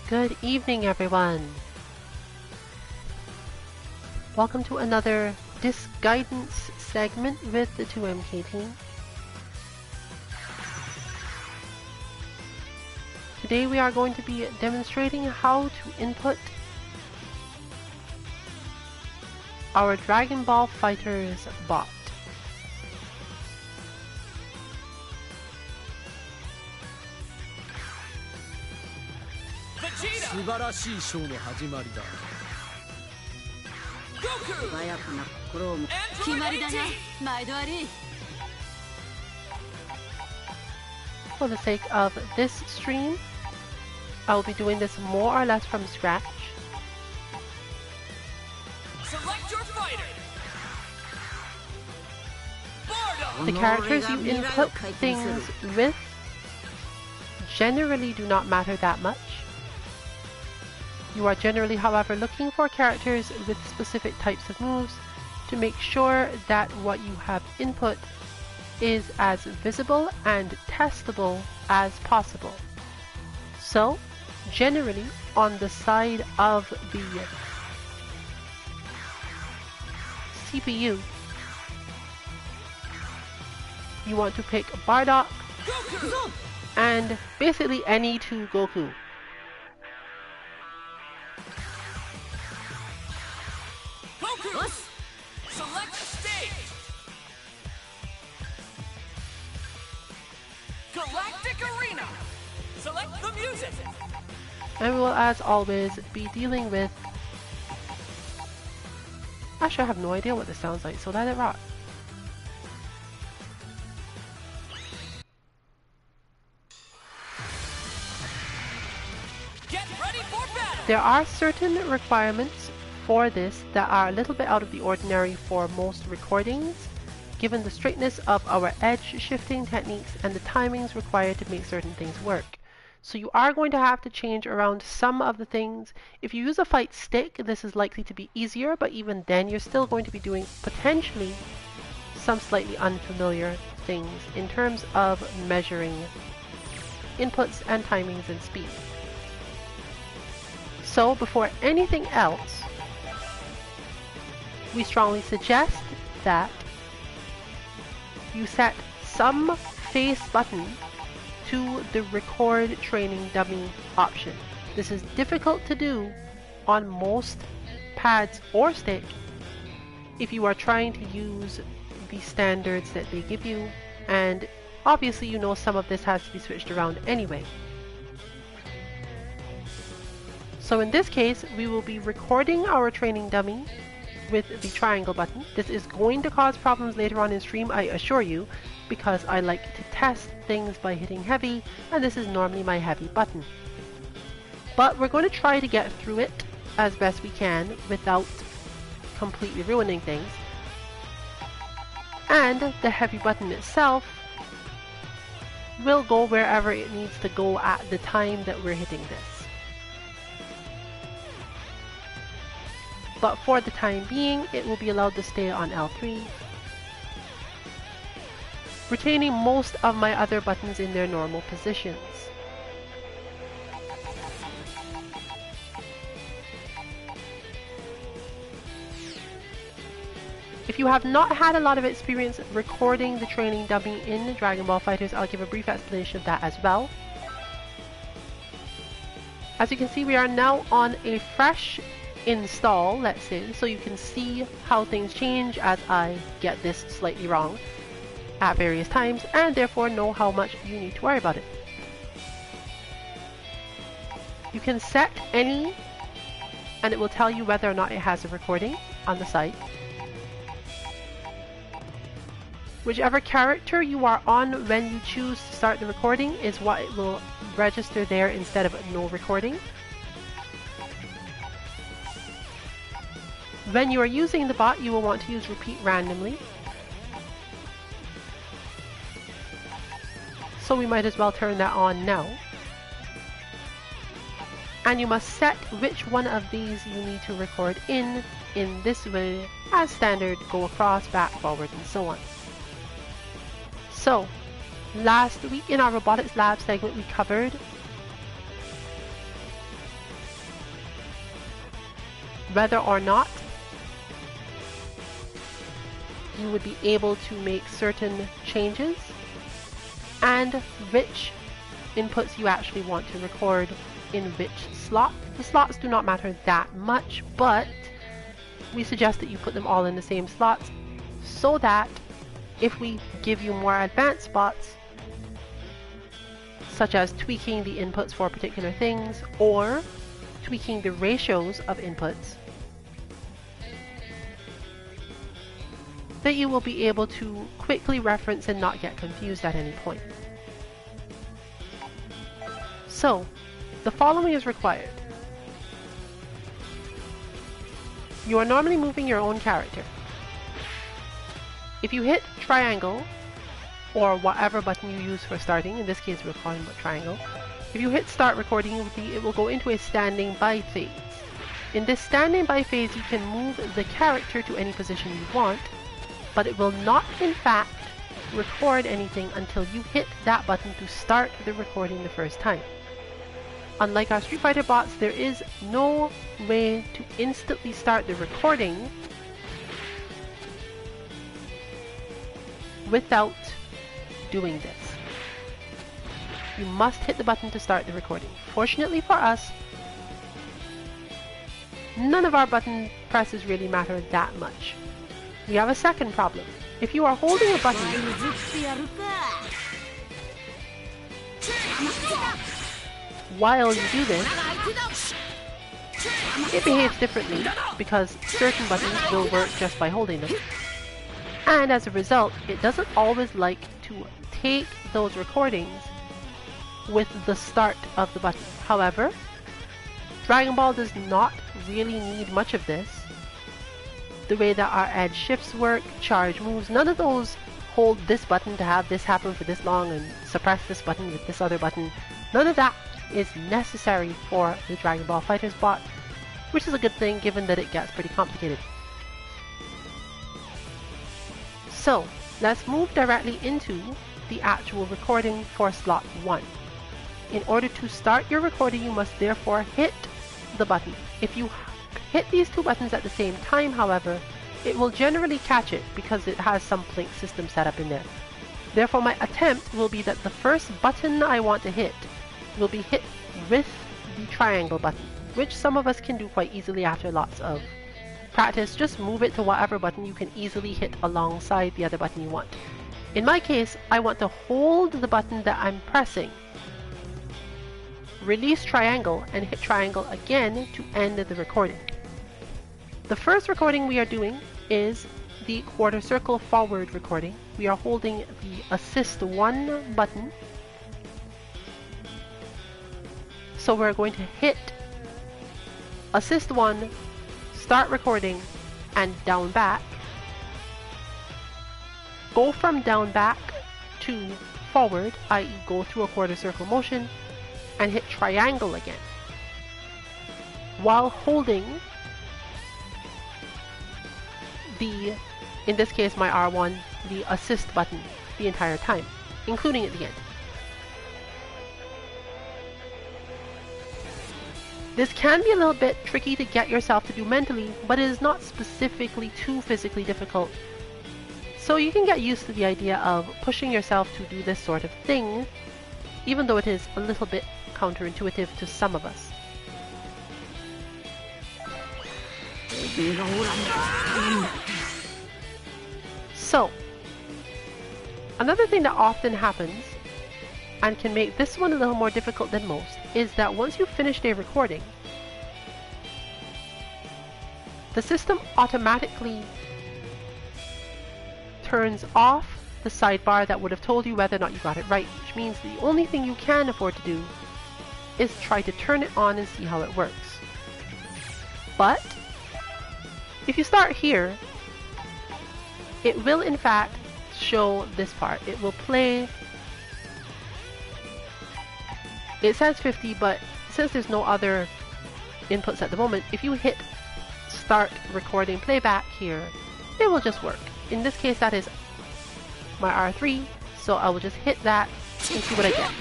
Good evening, everyone. Welcome to another Disc Guidance segment with the 2MK team. Today we are going to be demonstrating how to input our Dragon Ball FighterZ bot. For the sake of this stream, I will be doing this more or less from scratch. Select your fighter. The characters you input things with generally do not matter that much. You are generally, however, looking for characters with specific types of moves to make sure that what you have input is as visible and testable as possible. So, generally, on the side of the CPU, you want to pick Bardock and basically any two Goku. Select the stage. Galactic Arena. Select the music. And we will, as always, be dealing with... Actually, I have no idea what this sounds like, so let it rock. Get ready for battle. There are certain requirements for this that are a little bit out of the ordinary for most recordings, given the strictness of our edge shifting techniques and the timings required to make certain things work. So you are going to have to change around some of the things. If you use a fight stick, this is likely to be easier, but even then you're still going to be doing potentially some slightly unfamiliar things in terms of measuring inputs and timings and speed. So before anything else, we strongly suggest that you set some face button to the record training dummy option. This is difficult to do on most pads or stick if you are trying to use the standards that they give you, and obviously you know some of this has to be switched around anyway. So in this case, we will be recording our training dummy with the triangle button. This is going to cause problems later on in stream, I assure you, because I like to test things by hitting heavy, and this is normally my heavy button. But we're going to try to get through it as best we can without completely ruining things. And the heavy button itself will go wherever it needs to go at the time that we're hitting this. But for the time being, it will be allowed to stay on L3, retaining most of my other buttons in their normal positions. If you have not had a lot of experience recording the training dummy in Dragon Ball FighterZ, I'll give a brief explanation of that as well. As you can see, we are now on a fresh install, let's say, so you can see how things change as I get this slightly wrong at various times, and therefore know how much you need to worry about it. You can set any, and it will tell you whether or not it has a recording on the site. Whichever character you are on when you choose to start the recording is what it will register there instead of no recording. When you are using the bot, you will want to use repeat randomly. So we might as well turn that on now. And you must set which one of these you need to record in this way. As standard, go across, back, forward, and so on. So, last week in our robotics lab segment we covered whether or not you would be able to make certain changes and which inputs you actually want to record in which slot. The slots do not matter that much, but we suggest that you put them all in the same slots so that if we give you more advanced spots, such as tweaking the inputs for particular things or tweaking the ratios of inputs, that you will be able to quickly reference and not get confused at any point. So, the following is required. You are normally moving your own character. If you hit triangle, or whatever button you use for starting, in this case we're calling it triangle, if you hit start recording, it will go into a standing by phase. In this standing by phase, you can move the character to any position you want, but it will not in fact record anything until you hit that button to start the recording the first time. Unlike our Street Fighter bots, there is no way to instantly start the recording without doing this. You must hit the button to start the recording. Fortunately for us, none of our button presses really matter that much. We have a second problem. If you are holding a button while you do this, it behaves differently because certain buttons will work just by holding them. And as a result, it doesn't always like to take those recordings with the start of the button. However, Dragon Ball does not really need much of this. The way that our edge shifts work, charge moves, none of those hold this button to have this happen for this long and suppress this button with this other button. None of that is necessary for the Dragon Ball FighterZ bot, which is a good thing given that it gets pretty complicated. So, let's move directly into the actual recording for slot 1. In order to start your recording, you must therefore hit the button. If you hit these two buttons at the same time, however, it will generally catch it because it has some blink system set up in there. Therefore, my attempt will be that the first button I want to hit will be hit with the triangle button, which some of us can do quite easily after lots of practice. Just move it to whatever button you can easily hit alongside the other button you want. In my case, I want to hold the button that I'm pressing, release triangle, and hit triangle again to end the recording. The first recording we are doing is the quarter circle forward recording. We are holding the assist 1 button. So we're going to hit assist 1, start recording, and down back. Go from down back to forward, i.e. go through a quarter circle motion, and hit triangle again, while holding the, in this case my R1, the assist button the entire time, including at the end. This can be a little bit tricky to get yourself to do mentally, but it is not specifically too physically difficult. So you can get used to the idea of pushing yourself to do this sort of thing, even though it is a little bit counterintuitive to some of us. So, another thing that often happens, and can make this one a little more difficult than most, is that once you've finished a recording, the system automatically turns off the sidebar that would have told you whether or not you got it right, which means the only thing you can afford to do is try to turn it on and see how it works. But if you start here, it will in fact show this part. It will play. It says 50, but since there's no other inputs at the moment, if you hit start recording playback here, it will just work. In this case, that is my R3, so I will just hit that and see what I get.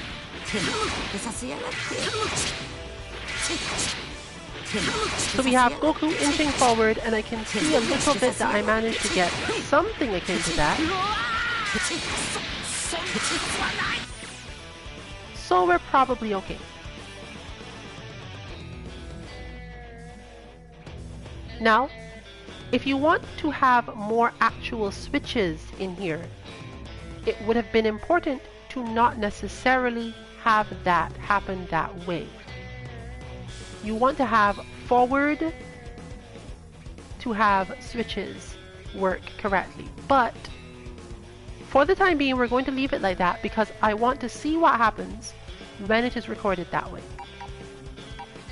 So we have Goku inching forward, and I can see a little bit that I managed to get something akin to that. So we're probably okay. Now, if you want to have more actual switches in here, it would have been important to not necessarily have that happen that way. You want to have forward to have switches work correctly. But for the time being, we're going to leave it like that because I want to see what happens when it is recorded that way.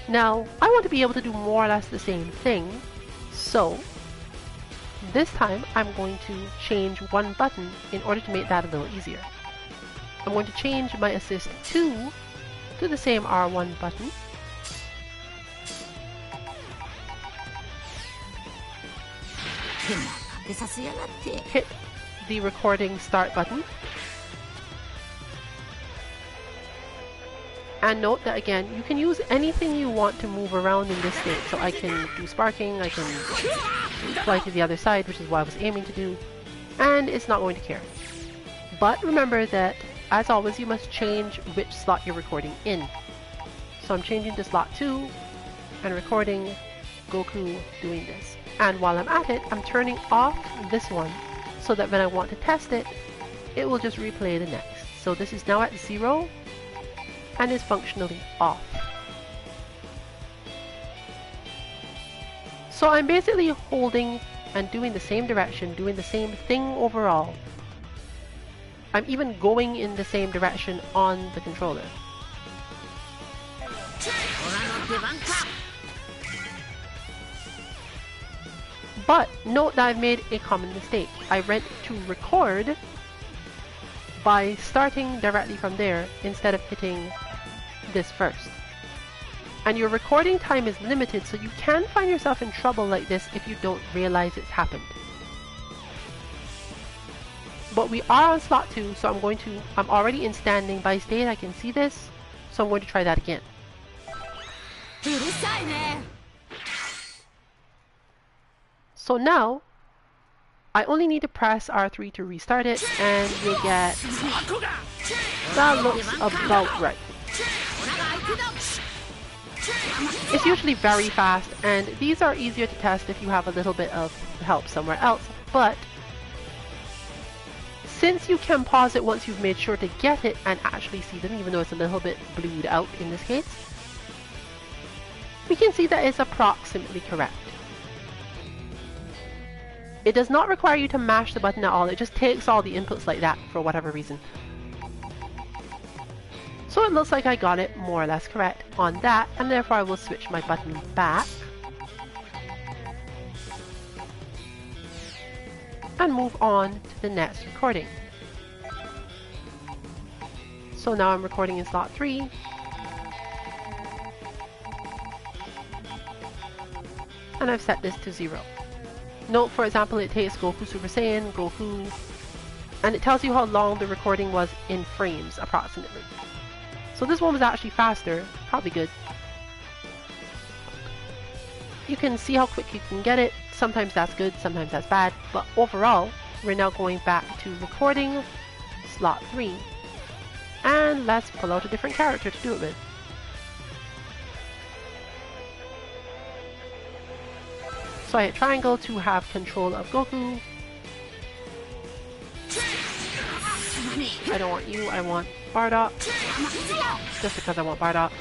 Now, I want to be able to do more or less the same thing. So this time I'm going to change one button in order to make that a little easier. I'm going to change my assist 2 to the same R1 button. Hit the recording start button. And note that again, you can use anything you want to move around in this state. So I can do sparking, I can fly to the other side, which is what I was aiming to do. And it's not going to care. But remember that, as always, you must change which slot you're recording in. So I'm changing to slot 2 and recording Goku doing this. And while I'm at it, I'm turning off this one so that when I want to test it, it will just replay the next. So this is now at 0 and is functionally off. So I'm basically holding and doing the same direction, doing the same thing overall. I'm even going in the same direction on the controller. But note that I've made a common mistake. I went to record by starting directly from there instead of hitting this first. And your recording time is limited, so you can find yourself in trouble like this if you don't realize it's happened. But we are on slot 2, so I'm already in standing by state, I can see this, so I'm going to try that again. So now, I only need to press R3 to restart it, and you'll get... That looks about right. It's usually very fast, and these are easier to test if you have a little bit of help somewhere else, but since you can pause it once you've made sure to get it and actually see them, even though it's a little bit blued out in this case, we can see that it's approximately correct. It does not require you to mash the button at all, it just takes all the inputs like that for whatever reason. So it looks like I got it more or less correct on that, and therefore I will switch my button back and move on to the next recording. So now I'm recording in slot 3. And I've set this to 0. Note, for example, it takes Goku Super Saiyan, Goku, and it tells you how long the recording was in frames, approximately. So this one was actually faster, probably good. You can see how quick you can get it. Sometimes that's good, sometimes that's bad, but overall, we're now going back to recording slot 3. And let's pull out a different character to do it with. So I hit triangle to have control of Goku. I don't want you, I want Bardock. Just because I want Bardock.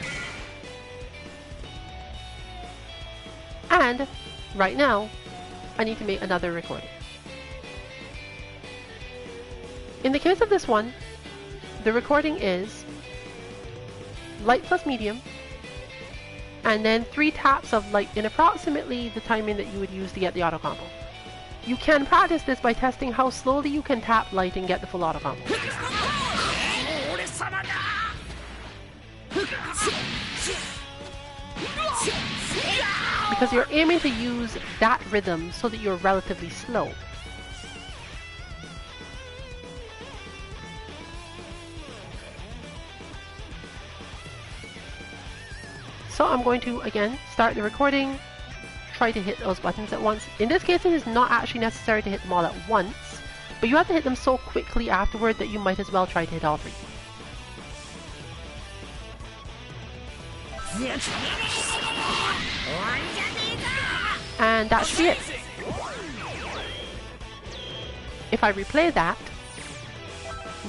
And right now, I need to make another recording. In the case of this one, the recording is light plus medium, and then 3 taps of light in approximately the timing that you would use to get the auto combo. You can practice this by testing how slowly you can tap light and get the full auto combo. Because you're aiming to use that rhythm so that you're relatively slow. So I'm going to, again, start the recording, try to hit those buttons at once. In this case, it is not actually necessary to hit them all at once, but you have to hit them so quickly afterward that you might as well try to hit all three. And that should be it. If I replay that,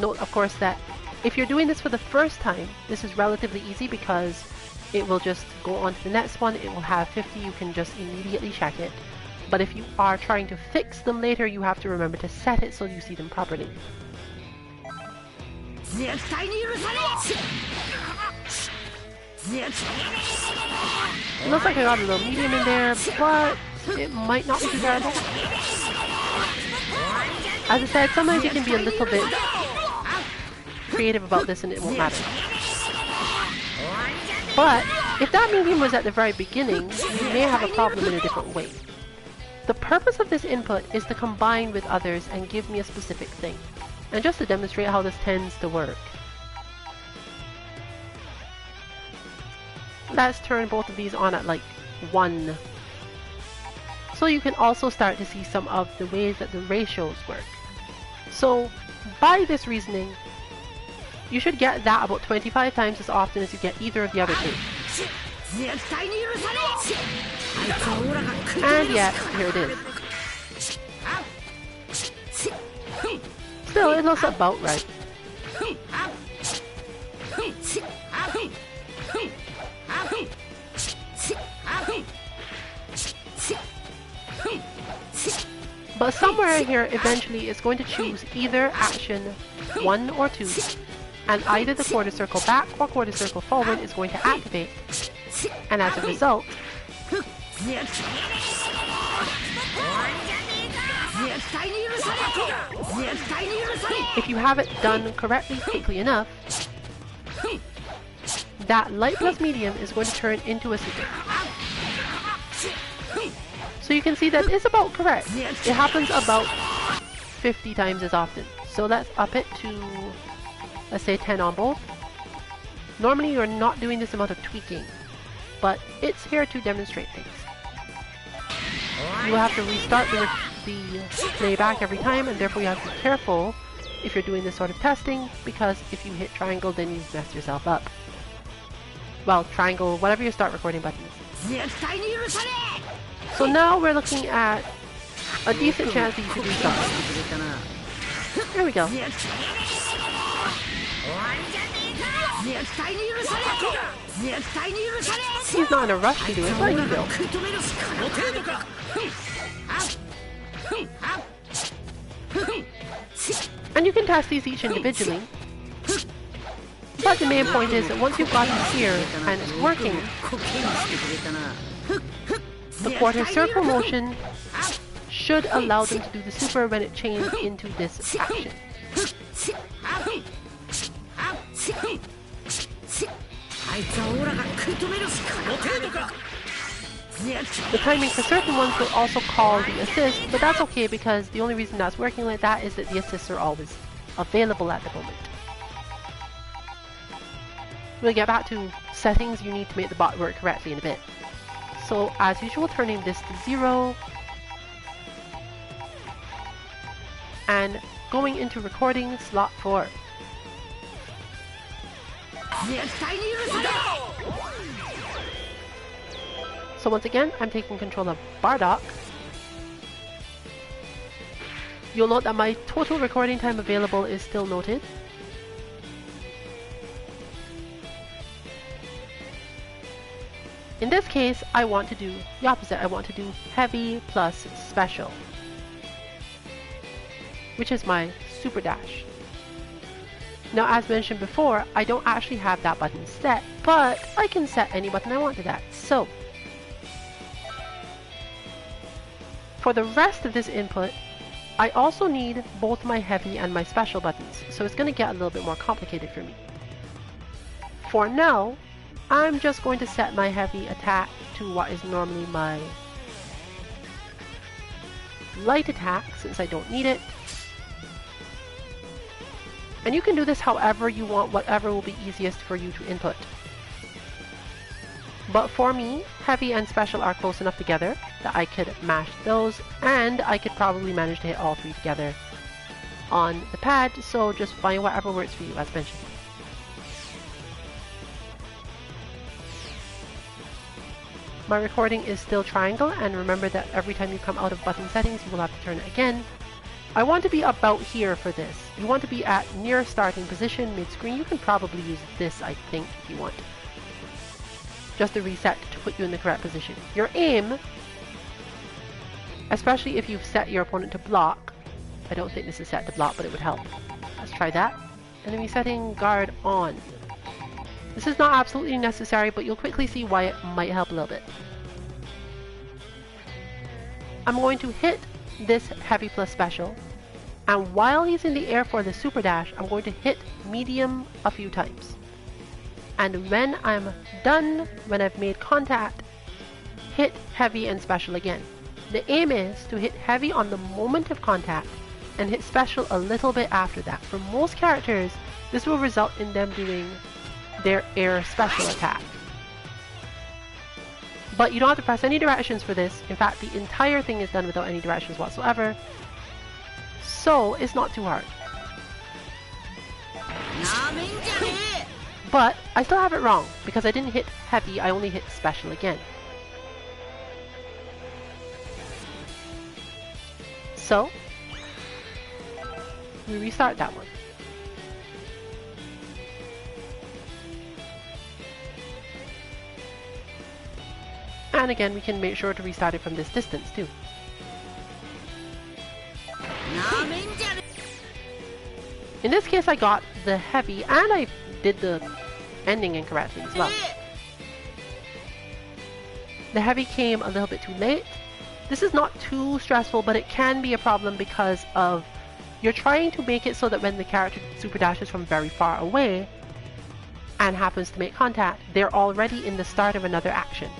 note of course that if you're doing this for the first time, this is relatively easy because it will just go on to the next one, it will have 50, you can just immediately check it. But if you are trying to fix them later, you have to remember to set it so you see them properly. It looks like I got a little medium in there, but it might not be too terrible. As I said, sometimes you can be a little bit creative about this and it won't matter. But if that medium was at the very beginning, you may have a problem in a different way. The purpose of this input is to combine with others and give me a specific thing. And just to demonstrate how this tends to work, let's turn both of these on at like 1. So you can also start to see some of the ways that the ratios work. So by this reasoning, you should get that about 25 times as often as you get either of the other two. And yet, here it is. Still, it looks about right. But somewhere here, eventually, it's going to choose either action 1 or 2, and either the quarter circle back or quarter circle forward is going to activate, and as a result, if you have it done correctly, quickly enough, that light plus medium is going to turn into a super. So you can see that it's about correct. It happens about 50 times as often. So let's up it to, let's say 10 on both. Normally you're not doing this amount of tweaking, but it's here to demonstrate things. You will have to restart the playback every time, and therefore you have to be careful if you're doing this sort of testing, because if you hit triangle, then you've messed yourself up. Well, triangle, whatever your start recording button is. So now we're looking at a decent chance that you should do something. There we go. He's not in a rush to do it, but he will. And you can test these each individually. But the main point is that once you've got it here and it's working, the quarter circle motion should allow them to do the super when it changed into this action. The timing for certain ones will also call the assist, but that's okay because the only reason that's working like that is that the assists are always available at the moment. We'll get back to settings you need to make the bot work correctly in a bit. So as usual, turning this to 0 and going into recording slot 4. So once again, I'm taking control of Bardock. You'll note that my total recording time available is still noted. In this case, I want to do the opposite. I want to do heavy plus special, which is my super dash. Now, as mentioned before, I don't actually have that button set, but I can set any button I want to that. So, for the rest of this input, I also need both my heavy and my special buttons, so it's going to get a little bit more complicated for me. For now, I'm just going to set my heavy attack to what is normally my light attack, since I don't need it. And you can do this however you want, whatever will be easiest for you to input. But for me, heavy and special are close enough together that I could mash those, and I could probably manage to hit all three together on the pad, so just find whatever works for you, as mentioned. My recording is still triangle, and remember that every time you come out of button settings, you will have to turn it again. I want to be about here for this. You want to be at near starting position, mid-screen. You can probably use this, I think, if you want. Just to reset to put you in the correct position. Your aim, especially if you've set your opponent to block, I don't think this is set to block, but it would help. Let's try that. Enemy setting, guard on. This is not absolutely necessary, but you'll quickly see why it might help a little bit. I'm going to hit this heavy plus special, and while he's in the air for the super dash, I'm going to hit medium a few times. And when I'm done, when I've made contact, hit heavy and special again. The aim is to hit heavy on the moment of contact and hit special a little bit after that. For most characters, this will result in them doing their air special attack. But you don't have to press any directions for this. In fact, the entire thing is done without any directions whatsoever. So it's not too hard. But I still have it wrong because I didn't hit heavy, I only hit special again. So we restart that one. And again, we can make sure to restart it from this distance too. In this case, I got the heavy, and I did the ending incorrectly as well. The heavy came a little bit too late. This is not too stressful, but it can be a problem because of you're trying to make it so that when the character super dashes from very far away and happens to make contact, they're already in the start of another action.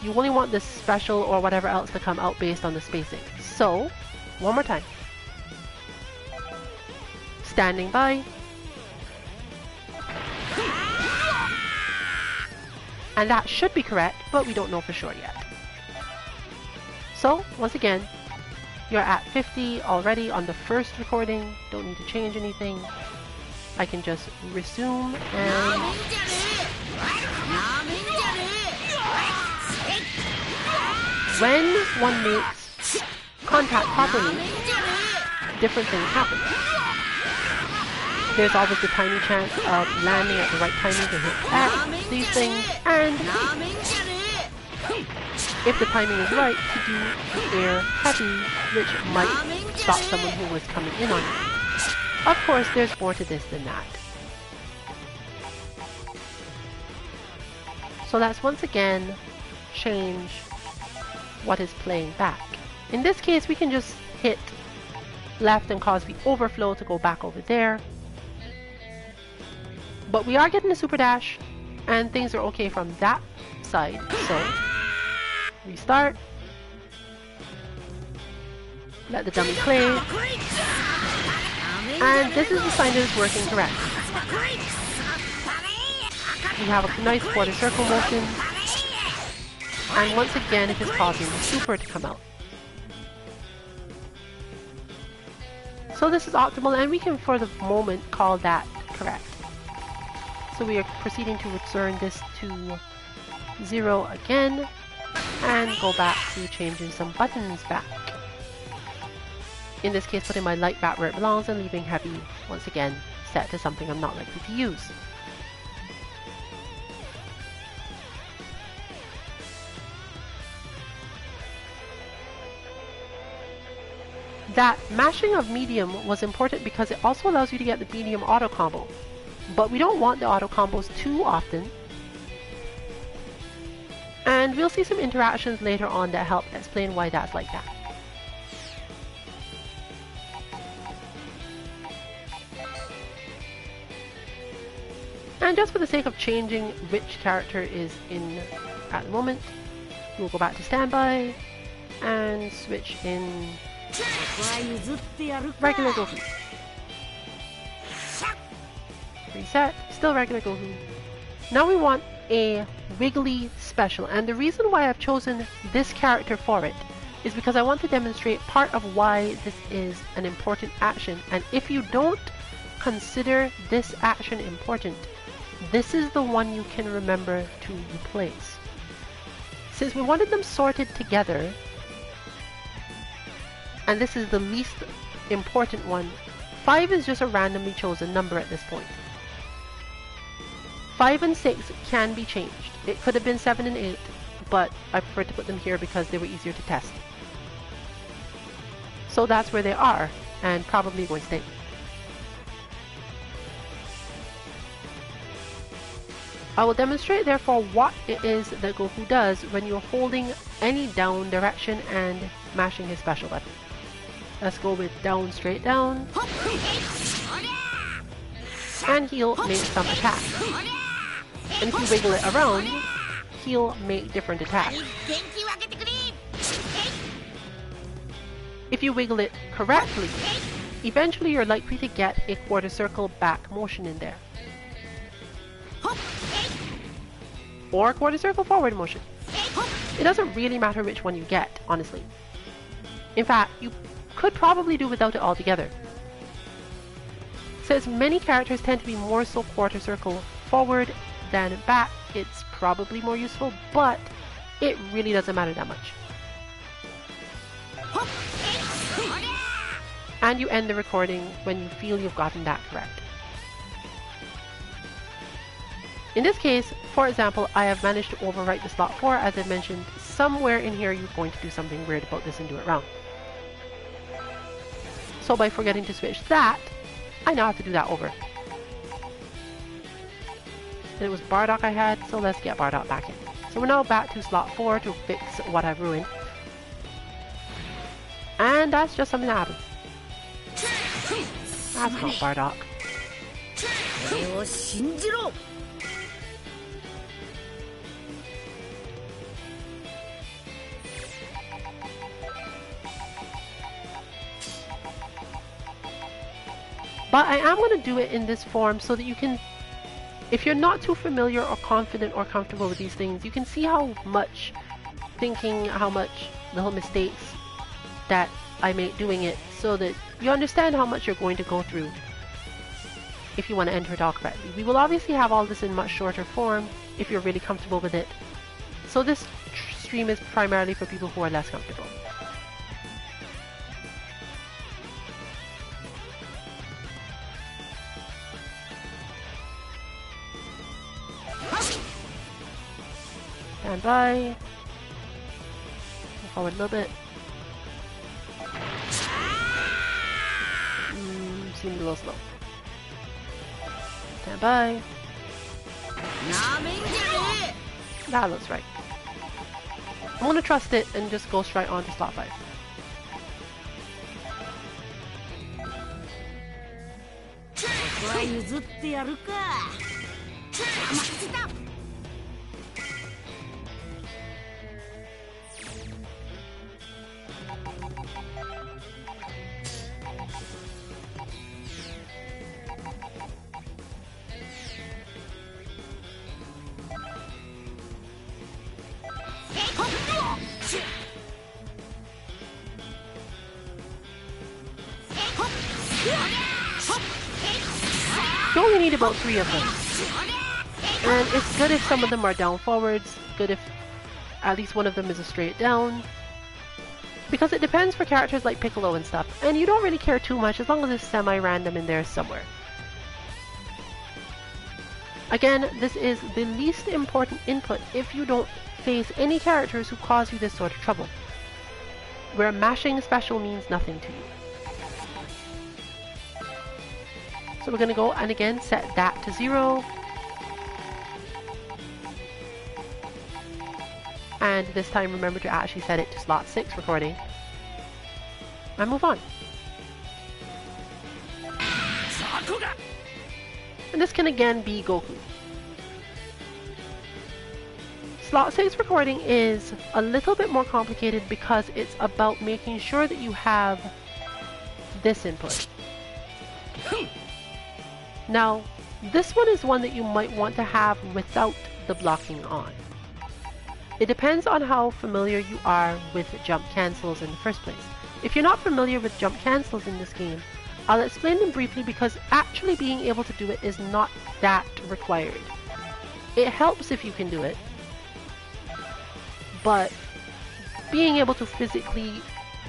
You only want this special or whatever else to come out based on the spacing. So, one more time. Standing by. And that should be correct, but we don't know for sure yet. So, once again, you're at 50 already on the first recording. Don't need to change anything. I can just resume and... When one makes contact properly, different things happen. There's always the tiny chance of landing at the right timing to hit at these things, and if the timing is right, to do the air heavy, which might stop someone who was coming in on it. Of course, there's more to this than that. So let's once again change what is playing back. In this case, we can just hit left and cause the overflow to go back over there. But we are getting a super dash, and things are okay from that side. So, restart. Let the dummy play. And this is the sign that it's working correct. We have a nice quarter circle motion. And once again, it is causing the super to come out. So this is optimal, and we can, for the moment, call that correct. So we are proceeding to return this to 0 again, and go back to changing some buttons back. In this case, putting my light back where it belongs and leaving heavy, once again, set to something I'm not likely to use. That mashing of medium was important because it also allows you to get the medium auto combo. But we don't want the auto combos too often. And we'll see some interactions later on that help explain why that's like that. And just for the sake of changing which character is in at the moment, we'll go back to standby and switch in regular Goku. Reset, still regular Goku. Now we want a wiggly special, and the reason why I've chosen this character for it is because I want to demonstrate part of why this is an important action, and if you don't consider this action important, this is the one you can remember to replace. Since we wanted them sorted together, and this is the least important one, 5 is just a randomly chosen number at this point. 5 and 6 can be changed. It could have been 7 and 8, but I prefer to put them here because they were easier to test. So that's where they are, and probably going to stay. I will demonstrate therefore what it is that Goku does when you're holding any down direction and mashing his special button. Let's go with down, straight down. And he'll make some attacks. And if you wiggle it around, he'll make different attacks. If you wiggle it correctly, eventually you're likely to get a quarter circle back motion in there. Or quarter circle forward motion. It doesn't really matter which one you get, honestly. In fact, you could probably do without it altogether. Since many characters tend to be more so quarter circle forward than back, it's probably more useful, but it really doesn't matter that much. And you end the recording when you feel you've gotten that correct. In this case, for example, I have managed to overwrite the slot 4. As I mentioned, somewhere in here you're going to do something weird about this and do it wrong. So by forgetting to switch that, I now have to do that over. And it was Bardock I had, so let's get Bardock back in. So we're now back to slot 4 to fix what I've ruined. And that's just something that happens. That's not Bardock. But I am going to do it in this form so that you can, if you're not too familiar or confident or comfortable with these things, you can see how much thinking, how much little mistakes that I make doing it, so that you understand how much you're going to go through if you want to enter it all correctly. We will obviously have all this in much shorter form if you're really comfortable with it. So this stream is primarily for people who are less comfortable. Stand by. Move forward a little bit. Seems a little slow. Stand by. That looks right. I'm gonna trust it and just go straight on to slot 5. You only need about 3 of them. And it's good if some of them are down forwards, good if at least one of them is a straight down. Because it depends for characters like Piccolo and stuff, and you don't really care too much as long as it's semi-random in there somewhere. Again, this is the least important input if you don't face any characters who cause you this sort of trouble, where mashing special means nothing to you. So we're going to go and again set that to 0. And this time remember to actually set it to slot 6 recording. And move on. And this can again be Goku. Slot 6 recording is a little bit more complicated because it's about making sure that you have this input. Now, this one is one that you might want to have without the blocking on. It depends on how familiar you are with jump cancels in the first place. If you're not familiar with jump cancels in this game, I'll explain them briefly because actually being able to do it is not that required. It helps if you can do it, but being able to physically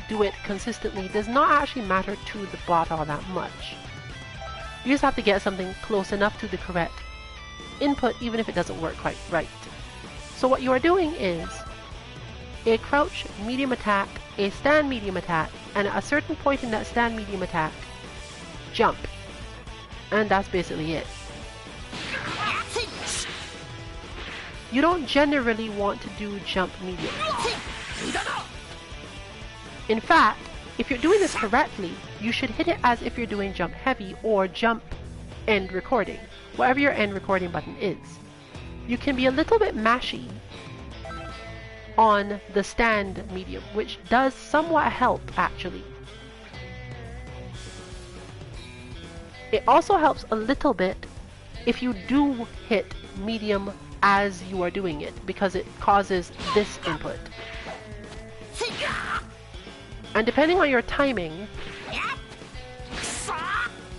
do it consistently does not actually matter to the bot all that much. You just have to get something close enough to the correct input even if it doesn't work quite right. So what you are doing is a crouch medium attack, a stand medium attack, and at a certain point in that stand medium attack, jump. And that's basically it. You don't generally want to do jump medium. In fact, if you're doing this correctly, you should hit it as if you're doing jump heavy or jump end recording, whatever your end recording button is. You can be a little bit mashy on the stand medium, which does somewhat help actually. It also helps a little bit if you do hit medium as you are doing it, because it causes this input. And depending on your timing,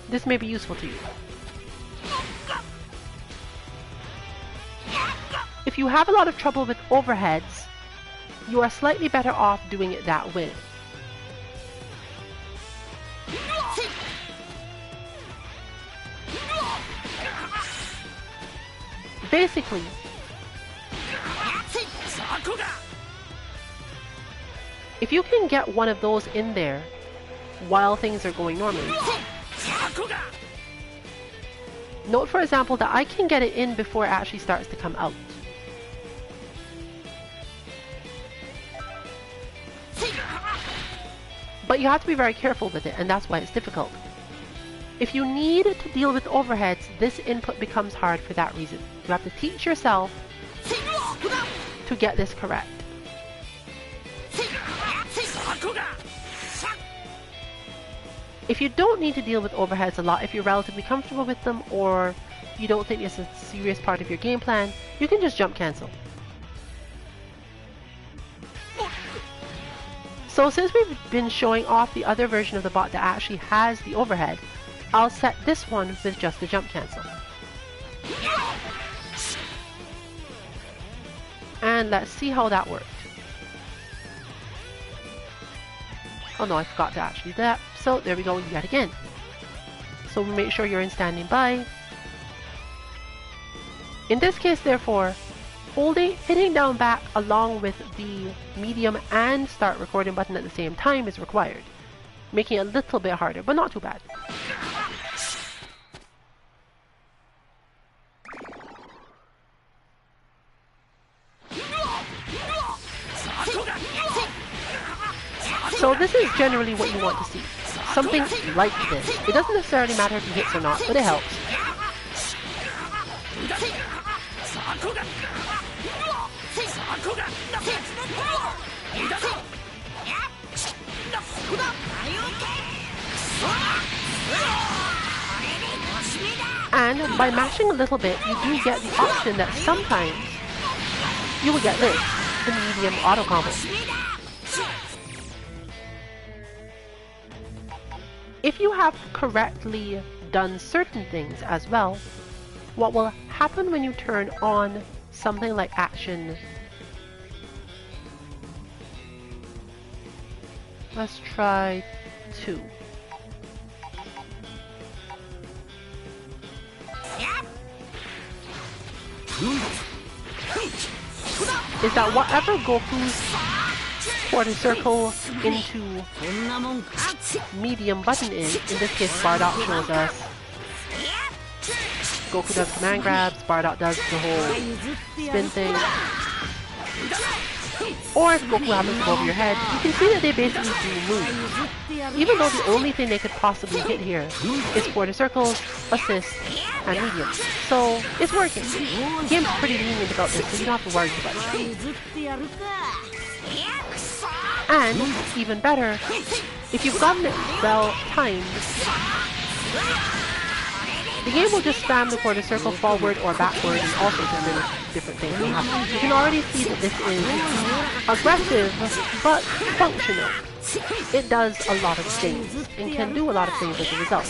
this may be useful to you. If you have a lot of trouble with overheads, you are slightly better off doing it that way. Basically, if you can get one of those in there while things are going normally. Note, for example, that I can get it in before it actually starts to come out. But you have to be very careful with it, and that's why it's difficult. If you need to deal with overheads, this input becomes hard for that reason. You have to teach yourself to get this correct. If you don't need to deal with overheads a lot, if you're relatively comfortable with them, or you don't think it's a serious part of your game plan, you can just jump cancel. So since we've been showing off the other version of the bot that actually has the overhead, I'll set this one with just the jump cancel. And let's see how that worked. Oh no, I forgot to actually do that. So there we go yet again. So make sure you're in standing by. In this case, therefore, hitting down back along with the medium and start recording button at the same time is required, making it a little bit harder, but not too bad. So this is generally what you want to see. Something like this. It doesn't necessarily matter if he hits or not, but it helps. And by mashing a little bit, you do get the option that sometimes you will get this, the medium auto combo. If you have correctly done certain things as well, what will happen when you turn on something like action? Let's try 2. Is that whatever Goku's quarter circle into medium button is, in this case Bardock shows us Goku does command grabs, Bardock does the whole spin thing. Or if Goku happens to go over your head, you can see that they basically do moves. Even though the only thing they could possibly hit here is quarter circles, assist, and medium. So it's working. The game's pretty lenient about this, so you don't have to worry about it. And, even better, if you've gotten it well timed, the game will just spam the quarter circle forward or backward and all sorts of things. different things will happen. You can already see that this is aggressive, but functional. It does a lot of things, and can do a lot of things as a result.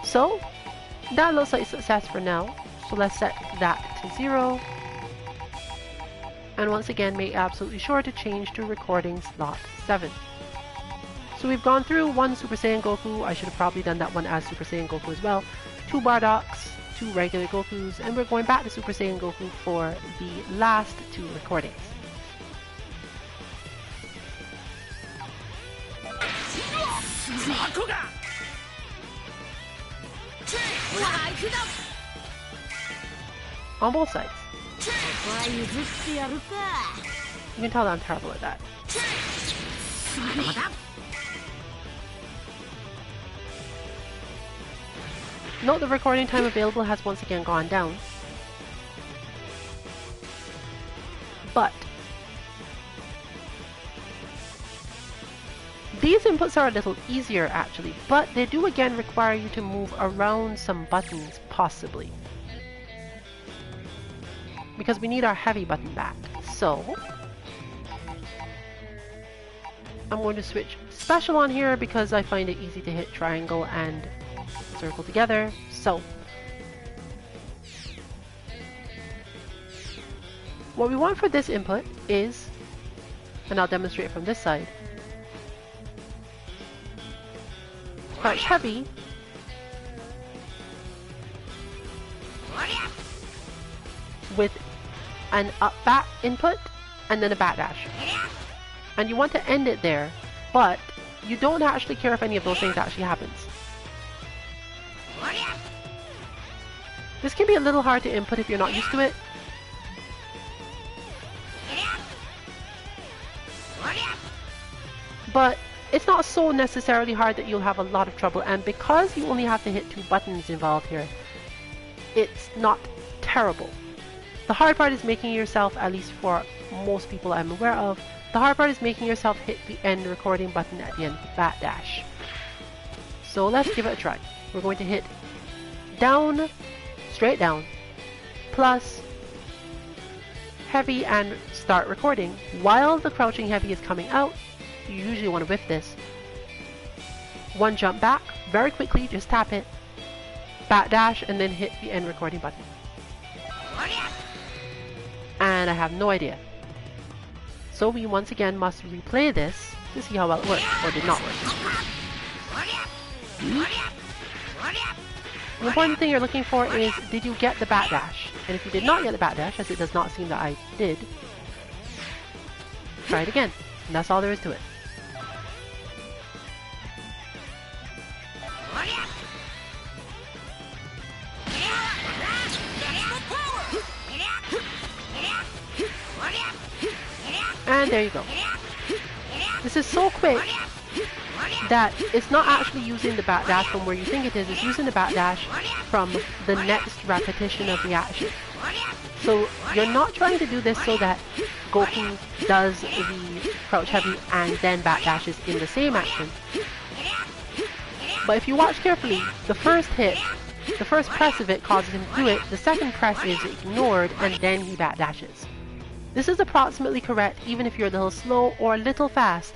So, that looks like success for now. So let's set that to 0. And once again, make absolutely sure to change to recording slot 7. So we've gone through 1 Super Saiyan Goku. I should have probably done that one as Super Saiyan Goku as well. 2 Bardoks, 2 regular Gokus, and we're going back to Super Saiyan Goku for the last 2 recordings. On both sides. You can tell that I'm terrible at that. Note the recording time available has once again gone down. But these inputs are a little easier actually, but they do again require you to move around some buttons possibly. Because we need our heavy button back. So I'm going to switch special on here because I find it easy to hit triangle and circle together. So what we want for this input is, and I'll demonstrate from this side, crouch heavy with an up back input and then a backdash. And you want to end it there, but you don't actually care if any of those things actually happens. This can be a little hard to input if you're not used to it. But it's not so necessarily hard that you'll have a lot of trouble, and because you only have to hit 2 buttons involved here, it's not terrible. The hard part is making yourself, at least for most people I'm aware of, the hard part is making yourself hit the end recording button at the end of the backdash. So let's give it a try. We're going to hit down, straight down, plus heavy and start recording. While the crouching heavy is coming out, you usually want to whiff this. 1 jump back, very quickly, just tap it, backdash, and then hit the end recording button. And I have no idea. So we once again must replay this to see how well it worked, or did not work. The important thing you're looking for is, did you get the backdash? And if you did not get the backdash, as it does not seem that I did, try it again. And that's all there is to it. And there you go. This is so quick that it's not actually using the backdash from where you think it is, it's using the backdash from the next repetition of the action. So you're not trying to do this so that Goku does the crouch heavy and then backdashes in the same action. But if you watch carefully, the first hit, the first press of it causes him to do it, the second press is ignored, and then he backdashes. This is approximately correct even if you're a little slow or a little fast,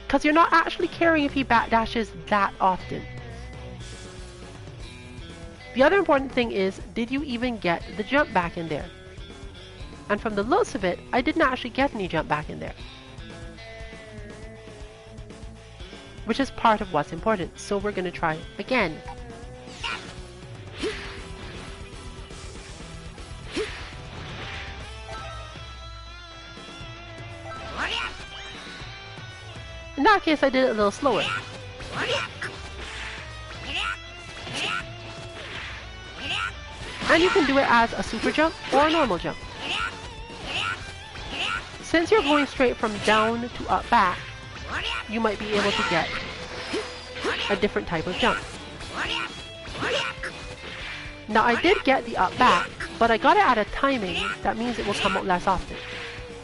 because you're not actually caring if he backdashes that often. The other important thing is, did you even get the jump back in there? And from the looks of it, I didn't actually get any jump back in there. Which is part of what's important, so we're going to try again. In that case, I did it a little slower. And you can do it as a super jump or a normal jump. Since you're going straight from down to up back, you might be able to get a different type of jump. Now I did get the up back, but I got it at a timing that means it will come out less often.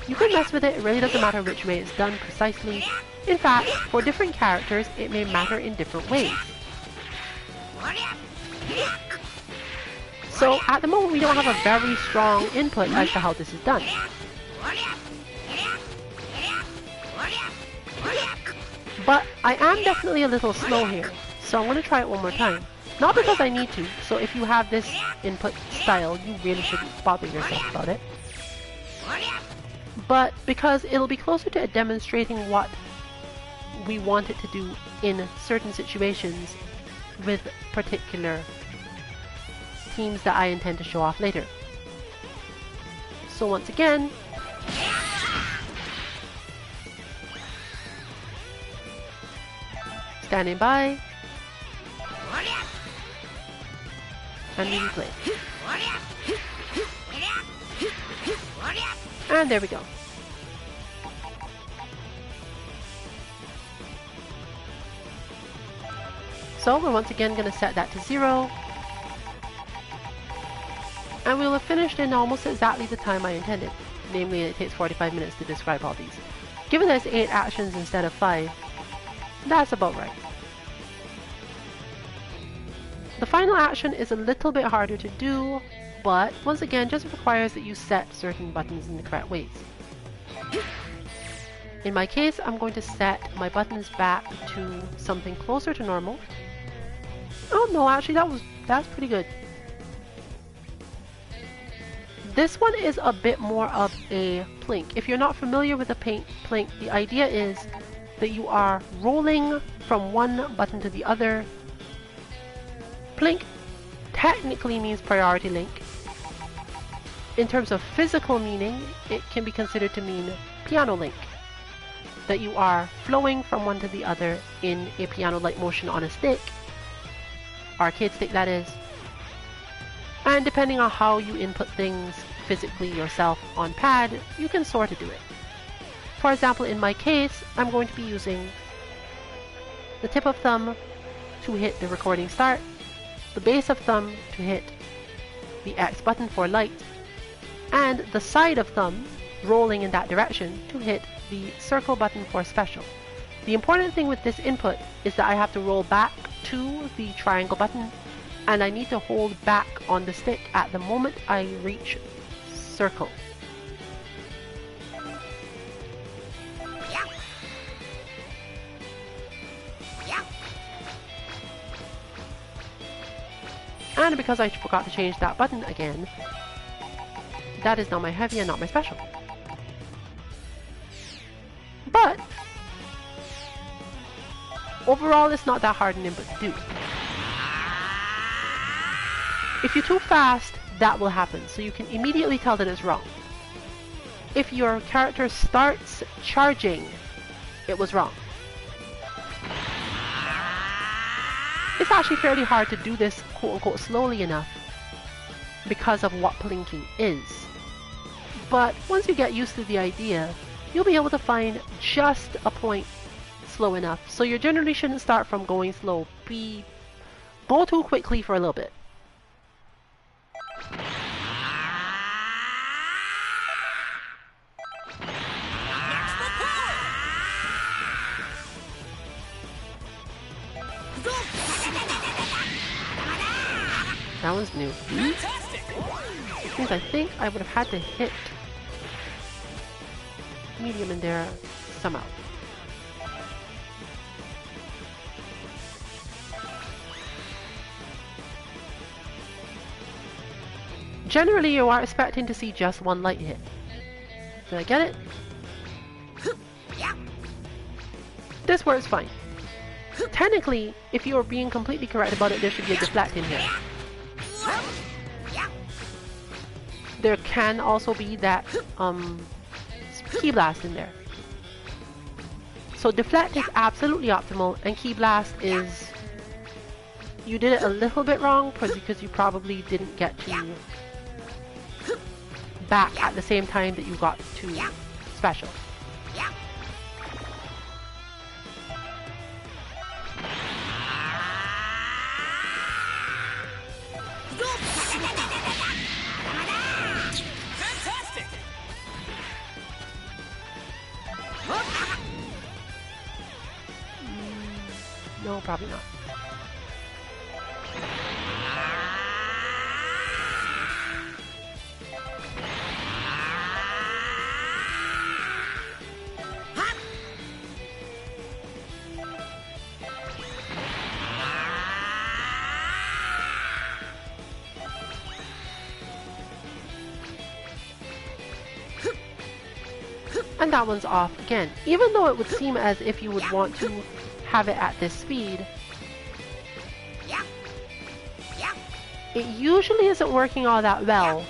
You can mess with it, it really doesn't matter which way it's done precisely. In fact, for different characters, it may matter in different ways. So at the moment we don't have a very strong input as to how this is done. But I am definitely a little slow here, so I'm going to try it one more time. Not because I need to, so if you have this input style, you really shouldn't bother yourself about it. But because it'll be closer to demonstrating what we want it to do in certain situations with particular teams that I intend to show off later. So once again, standing by, and we replay. And there we go. So we're once again going to set that to 0. And we'll have finished in almost exactly the time I intended. Namely, it takes 45 minutes to describe all these. Given there's 8 actions instead of 5, that's about right. The final action is a little bit harder to do, but once again just requires that you set certain buttons in the correct ways. In my case, I'm going to set my buttons back to something closer to normal. Oh no, actually that's pretty good. This one is a bit more of a plink. If you're not familiar with a plink, the idea is that you are rolling from one button to the other. Plink technically means priority link. In terms of physical meaning, it can be considered to mean piano link. That you are flowing from one to the other in a piano-like motion on a stick. Arcade stick, that is. And depending on how you input things physically yourself on pad, you can sort of do it. For example, in my case, I'm going to be using the tip of thumb to hit the recording start, the base of thumb to hit the X button for light, and the side of thumb rolling in that direction to hit the circle button for special. The important thing with this input is that I have to roll back to the triangle button, and I need to hold back on the stick at the moment I reach circle. And because I forgot to change that button again, that is now my heavy and not my special. But overall, it's not that hard an input to do. If you're too fast, that will happen, so you can immediately tell that it's wrong. If your character starts charging, it was wrong. It's actually fairly hard to do this quote-unquote slowly enough because of what plinking is. But once you get used to the idea, you'll be able to find just a point slow enough. So you generally shouldn't start from going slow. Go too quickly for a little bit. That one's new. Which means I think I would have had to hit medium in there somehow. Generally, you are expecting to see just one light hit. Did I get it? This works fine. Technically, if you are being completely correct about it, there should be a deflect in here. There can also be that key blast in there. So deflect is absolutely optimal, and key blast is, you did it a little bit wrong because you probably didn't get to back at the same time that you got to special. No, probably not. And that one's off again. Even though it would seem as if you would want to have it at this speed, it usually isn't working all that well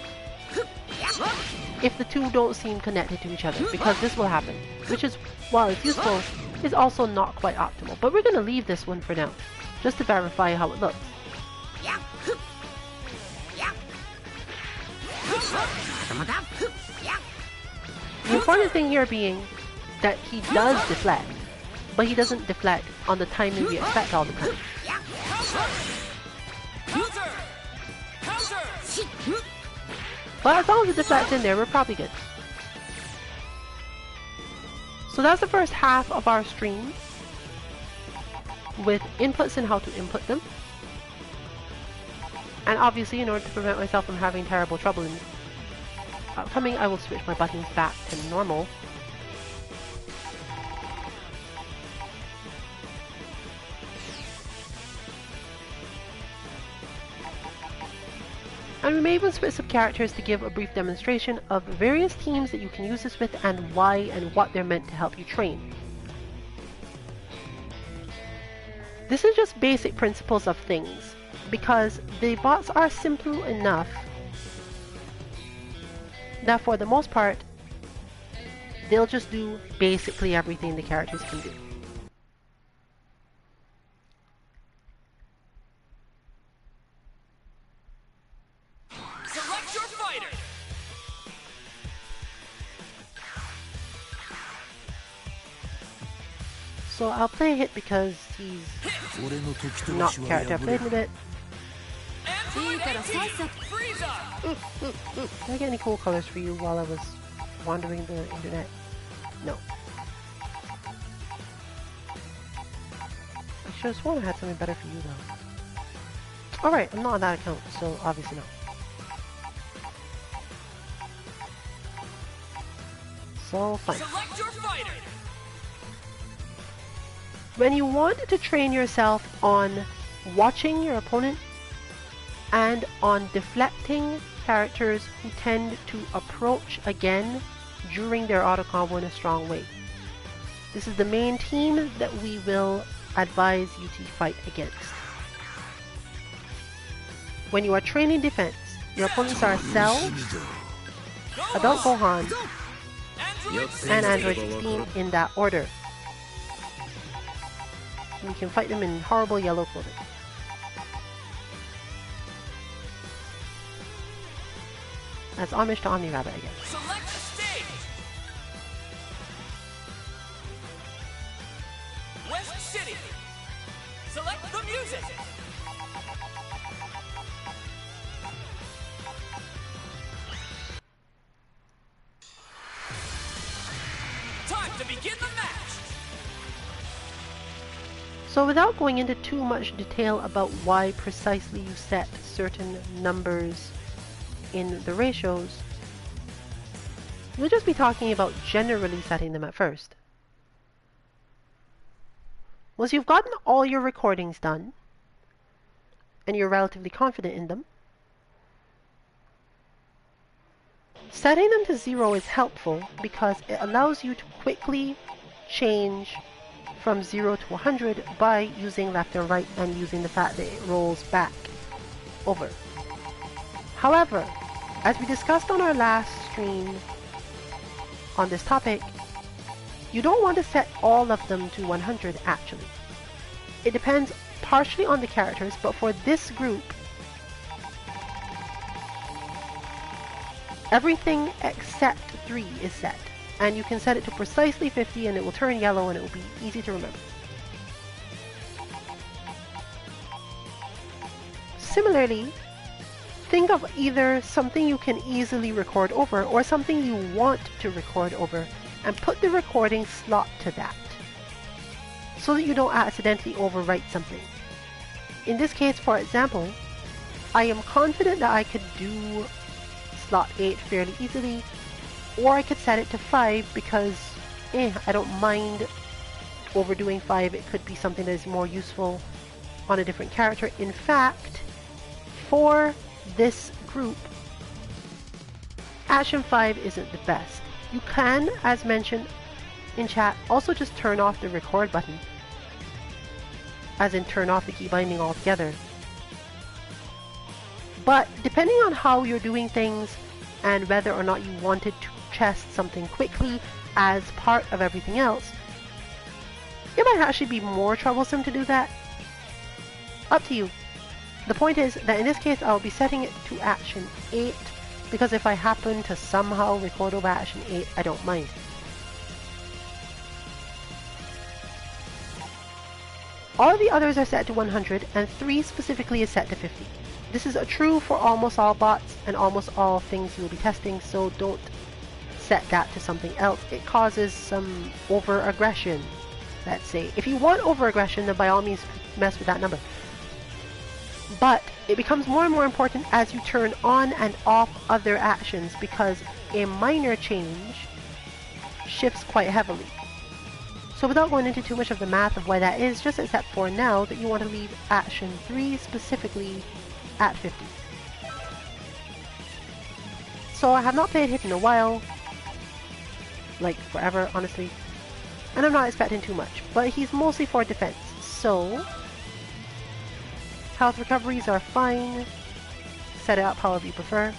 if the two don't seem connected to each other, because this will happen, which is, while it's useful, is also not quite optimal. But we're going to leave this one for now, just to verify how it looks. The important thing here being that he does deflect, but he doesn't deflect on the timing we expect all the time. But as long as it deflects in there, we're probably good. So that's the first half of our stream, with inputs and how to input them. And obviously, in order to prevent myself from having terrible trouble in upcoming, I will switch my buttons back to normal. And we may even switch some characters to give a brief demonstration of various teams that you can use this with and why and what they're meant to help you train. This is just basic principles of things, because the bots are simple enough that for the most part, they'll just do basically everything the characters can do. Select your fighter. So I'll play a hit because he's not the character I played in a bit. Android 18, Frieza. Did I get any cool colors for you while I was wandering the internet? No. I should have sworn I had something better for you though. Alright, I'm not on that account, so obviously not. So, fine. Select your fighter. When you want to train yourself on watching your opponent and on deflecting characters who tend to approach again during their auto combo in a strong way, this is the main team that we will advise you to fight against. When you are training defense, your opponents are Cell, Adult Gohan, and Android 16 in that order. And you can fight them in horrible yellow clothing. That's homage to Omni Rabbit, I guess. Select the stage. West City. Select the music. Time to begin the match. So without going into too much detail about why precisely you set certain numbers in the ratios, we'll just be talking about generally setting them at first. Once you've gotten all your recordings done, and you're relatively confident in them, setting them to 0 is helpful because it allows you to quickly change from 0 to 100 by using left and right and using the fact that it rolls back over. However, as we discussed on our last stream on this topic, you don't want to set all of them to 100 actually. It depends partially on the characters, but for this group, everything except 3 is set. And you can set it to precisely 50 and it will turn yellow and it will be easy to remember. Similarly, think of either something you can easily record over or something you want to record over and put the recording slot to that so that you don't accidentally overwrite something. In this case, for example, I am confident that I could do slot 8 fairly easily, or I could set it to 5 because I don't mind overdoing 5. It could be something that is more useful on a different character. In fact, for this group, Action 5 isn't the best. You can, as mentioned in chat, also just turn off the record button, as in turn off the key binding altogether. But depending on how you're doing things and whether or not you wanted to test something quickly as part of everything else, it might actually be more troublesome to do that. Up to you. The point is that in this case I'll be setting it to action 8, because if I happen to somehow record over action 8, I don't mind. All the others are set to 100, and 3 specifically is set to 50. This is true for almost all bots and almost all things you'll be testing, so don't set that to something else. It causes some over-aggression, let's say. If you want over-aggression, then by all means mess with that number. But it becomes more and more important as you turn on and off other actions, because a minor change shifts quite heavily. So without going into too much of the math of why that is, just accept for now that you want to leave action 3 specifically at 50. So I have not played Hit in a while, like forever honestly, and I'm not expecting too much, but he's mostly for defense, so health recoveries are fine. Set it up however you prefer.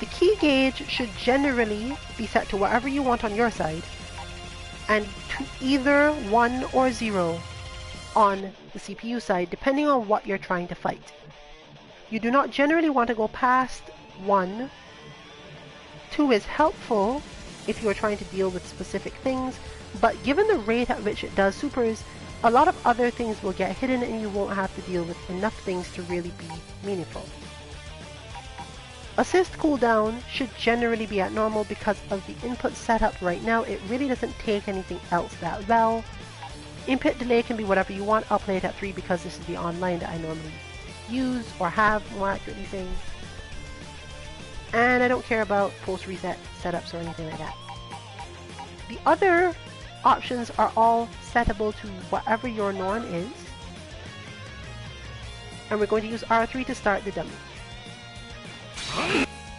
The key gauge should generally be set to whatever you want on your side, and to either 1 or 0 on the CPU side, depending on what you're trying to fight. You do not generally want to go past 1. 2 is helpful if you are trying to deal with specific things, but given the rate at which it does supers, a lot of other things will get hidden and you won't have to deal with enough things to really be meaningful. Assist cooldown should generally be at normal because of the input setup right now. It really doesn't take anything else that well. Input delay can be whatever you want. I'll play it at 3 because this is the online that I normally use, or have, more accurately saying. And I don't care about post-reset setups or anything like that. The other options are all settable to whatever your norm is. And we're going to use R3 to start the dummy.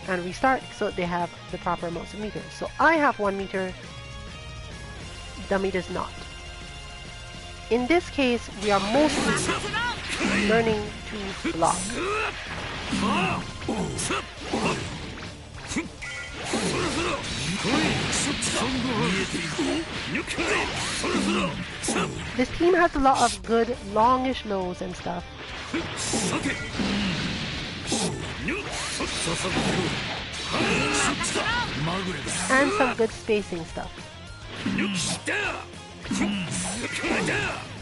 And restart so that they have the proper amounts of meters. So I have 1 meter, dummy does not. In this case, we are mostly learning to block. This team has a lot of good longish lows and stuff. And some good spacing stuff.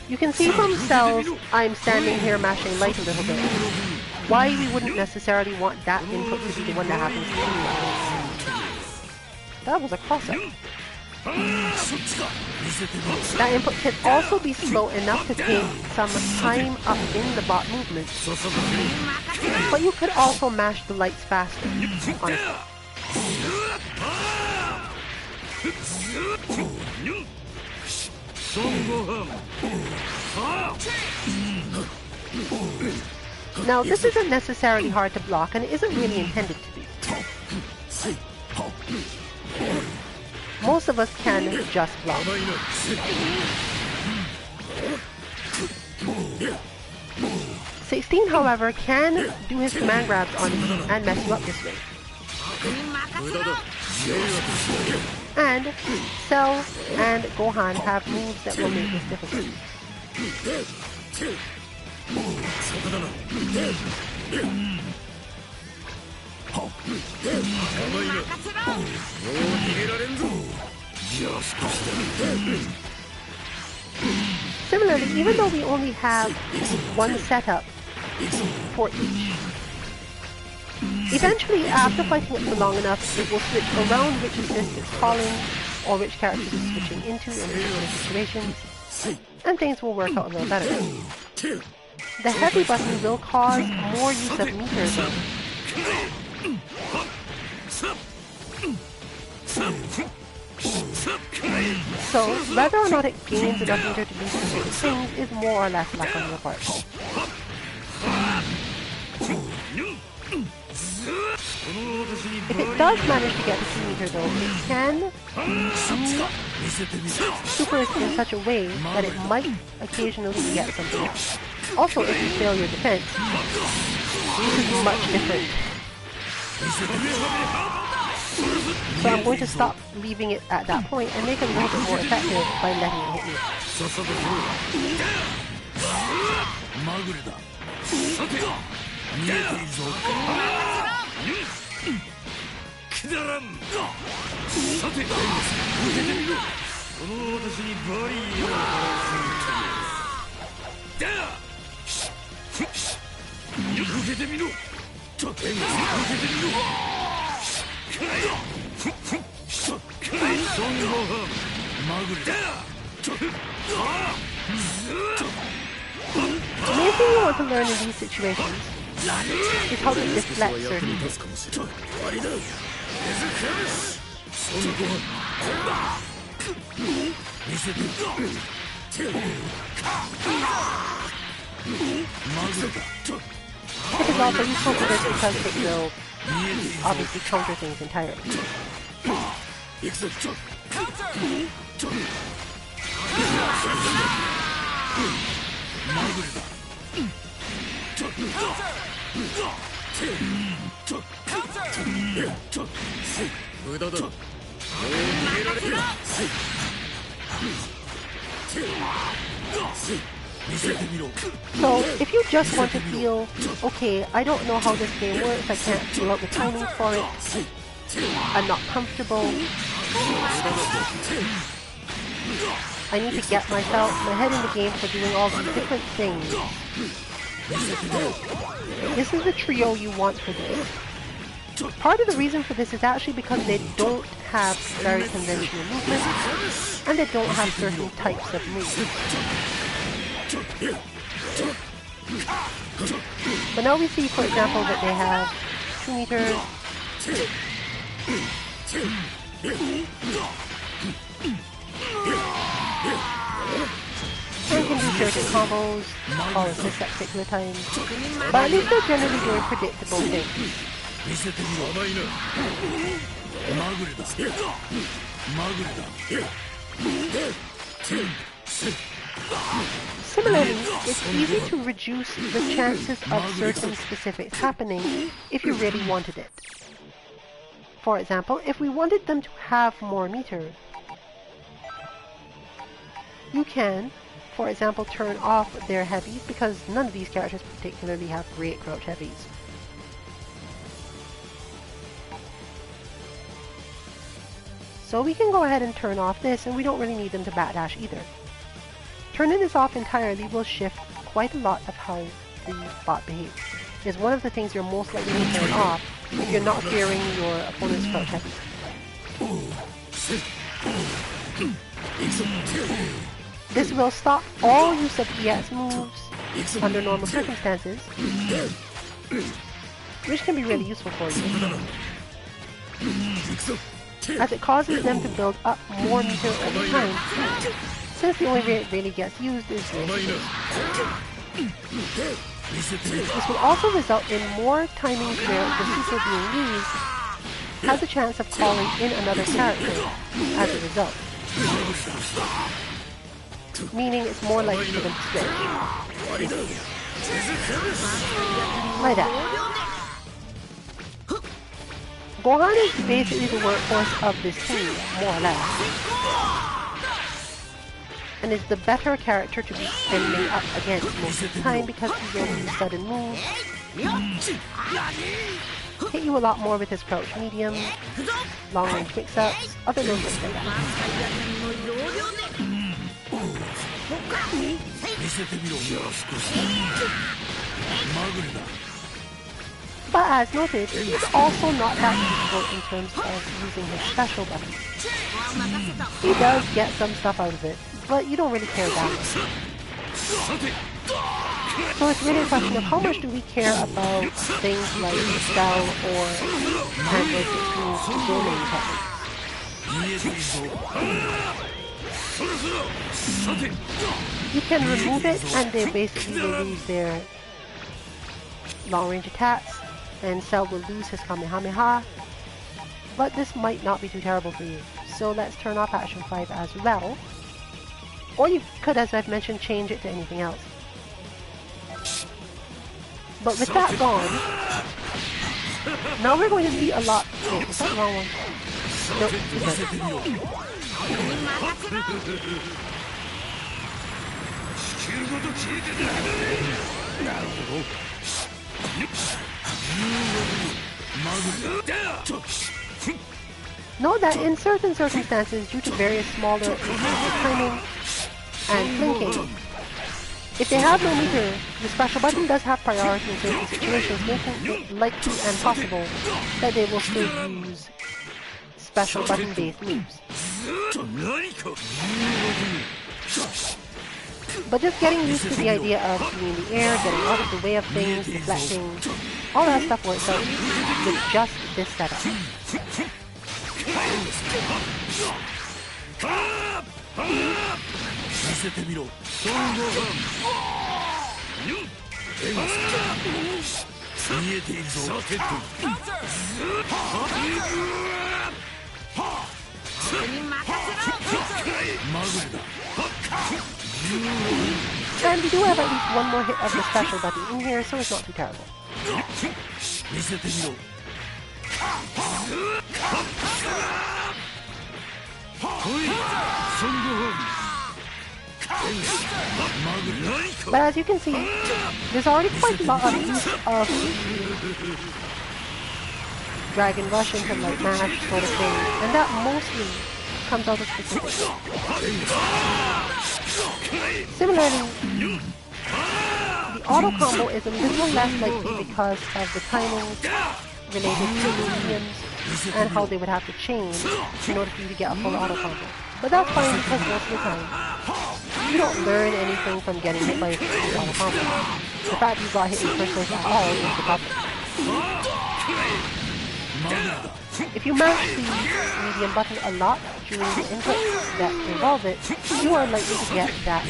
You can see from cells I'm standing here mashing light a little bit. Why we wouldn't necessarily want that input to be the one that happens to me. That was a cross-up. That input can also be slow enough to take some time up in the bot movement. But you could also mash the lights faster, honestly. Now this isn't necessarily hard to block, and it isn't really intended to be. Most of us can just block. 16, however, can do his command grabs on you and mess you up this way. And Cell and Gohan have moves that will make this difficult. Similarly, even though we only have 1 setup for each, eventually after fighting it for long enough, it will switch around which assist it's calling or which characters it's switching into in particular situations, and things will work out a little better. The heavy button will cause more use of meters though. So, whether or not it gains enough meter to do specific things is more or less luck on your part. If it does manage to get the 2 meter though, it can super it in such a way that it might occasionally get something else. Also, if you fail your defense, this is much different. So I'm going to stop leaving it at that point and make it a little bit more effective by letting it hit me. The main thing you want to learn in these situations is how to deflect certain hits. It is also useful for this because it will obviously counter things entirely. So, if you just want to feel, okay, I don't know how this game works, I can't feel out the timing for it, I'm not comfortable, I need to get my head in the game for doing all these different things. This is the trio you want for this. Part of the reason for this is actually because they don't have very conventional movements, and they don't have certain types of moves. But now we see, for example, that they have 2 meters, and can do certain combos, all assists at particular times, but at least they're generally doing predictable things. Similarly, it's easy to reduce the chances of certain specifics happening if you really wanted it. For example, if we wanted them to have more meter, you can, for example, turn off their heavies, because none of these characters particularly have great crouch heavies. So we can go ahead and turn off this, and we don't really need them to backdash either. Turning this off entirely will shift quite a lot of how the bot behaves. It's one of the things you're most likely to turn off if you're not fearing your opponent's crouch heavy. This will stop all use of EX moves under normal circumstances, which can be really useful for you, as it causes them to build up more meter over time, since the only way it really gets used is this. This will also result in more timings where the super being used has a chance of calling in another character as a result, meaning it's more likely for them to switch. Like that. Gohan is basically the workhorse of this team, more or less, and is the better character to be ending up against most of the time because he will use sudden moves, hit you a lot more with his crouch medium, long range mix-ups, other movements like that. But as noted, he's also not that useful in terms of using his special buttons. He does get some stuff out of it, but you don't really care that much. So it's really a question of how much do we care about things like spell or handbrake moves and dominating techniques. You can remove it and they basically will lose their long range attacks, and Cell will lose his Kamehameha, but this might not be too terrible for you. So let's turn off Action 5 as well. Or you could, as I've mentioned, change it to anything else. But with that gone, now we're going to see a lot. Wait, is that the wrong one? Nope, Note that in certain circumstances, due to various smaller timing and blinking, if they have no meter, the special button does have priority in certain situations, making it likely and possible that they will still use special button-based moves. But just getting used to the idea of being in the air, getting out of the way of things, deflecting, all that stuff works out with just this setup. And we do have at least one more hit of the special button in here, so it's not too terrible. But as you can see, there's already quite a lot of use of Dragon Rush into Light Mash sort of thing, and that mostly comes out of specifics. Similarly, the auto combo is a little less likely because of the timings related to the mediums and how they would have to change in order for you to get a full auto combo. But that's fine because most of the time, you don't learn anything from getting hit by a auto combo. The fact you got hit in the first place at all is the problem. If you mash the medium button a lot during the inputs that involve it, you are likely to get that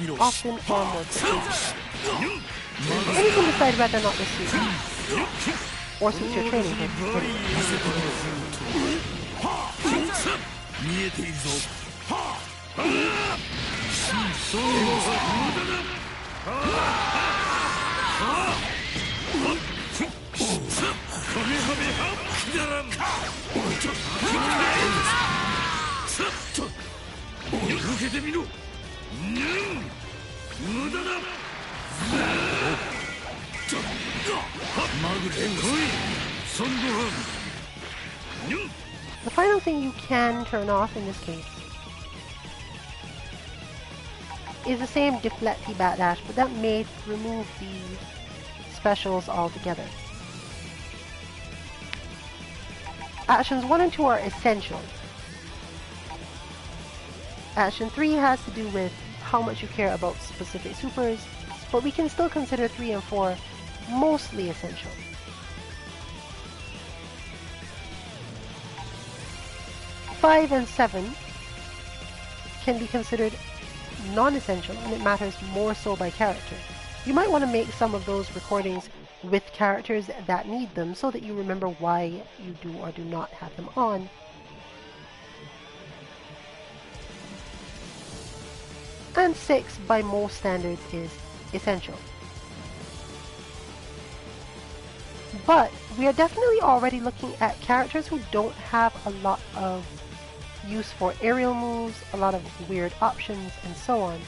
more often or more quickly. And you can decide whether or not this suits you, or suits your training purposes. The final thing you can turn off in this case is the same deflecty backdash, but that may remove the specials altogether. Actions 1 and 2 are essential. Action 3 has to do with how much you care about specific supers, but we can still consider 3 and 4 mostly essential. Five and 7 can be considered non-essential, and it matters more so by character. You might want to make some of those recordings with characters that need them so that you remember why you do or do not have them on. And 6, by most standards, is essential. But we are definitely already looking at characters who don't have a lot of use for aerial moves, a lot of weird options, and so on.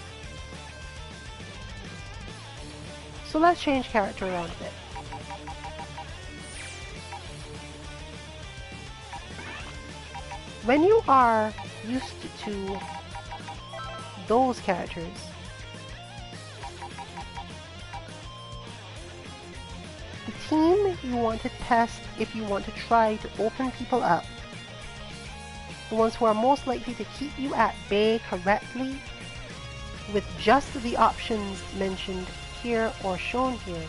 So let's change character around a bit. When you are used to those characters, the team you want to test if you want to try to open people up, the ones who are most likely to keep you at bay correctly with just the options mentioned here or shown here,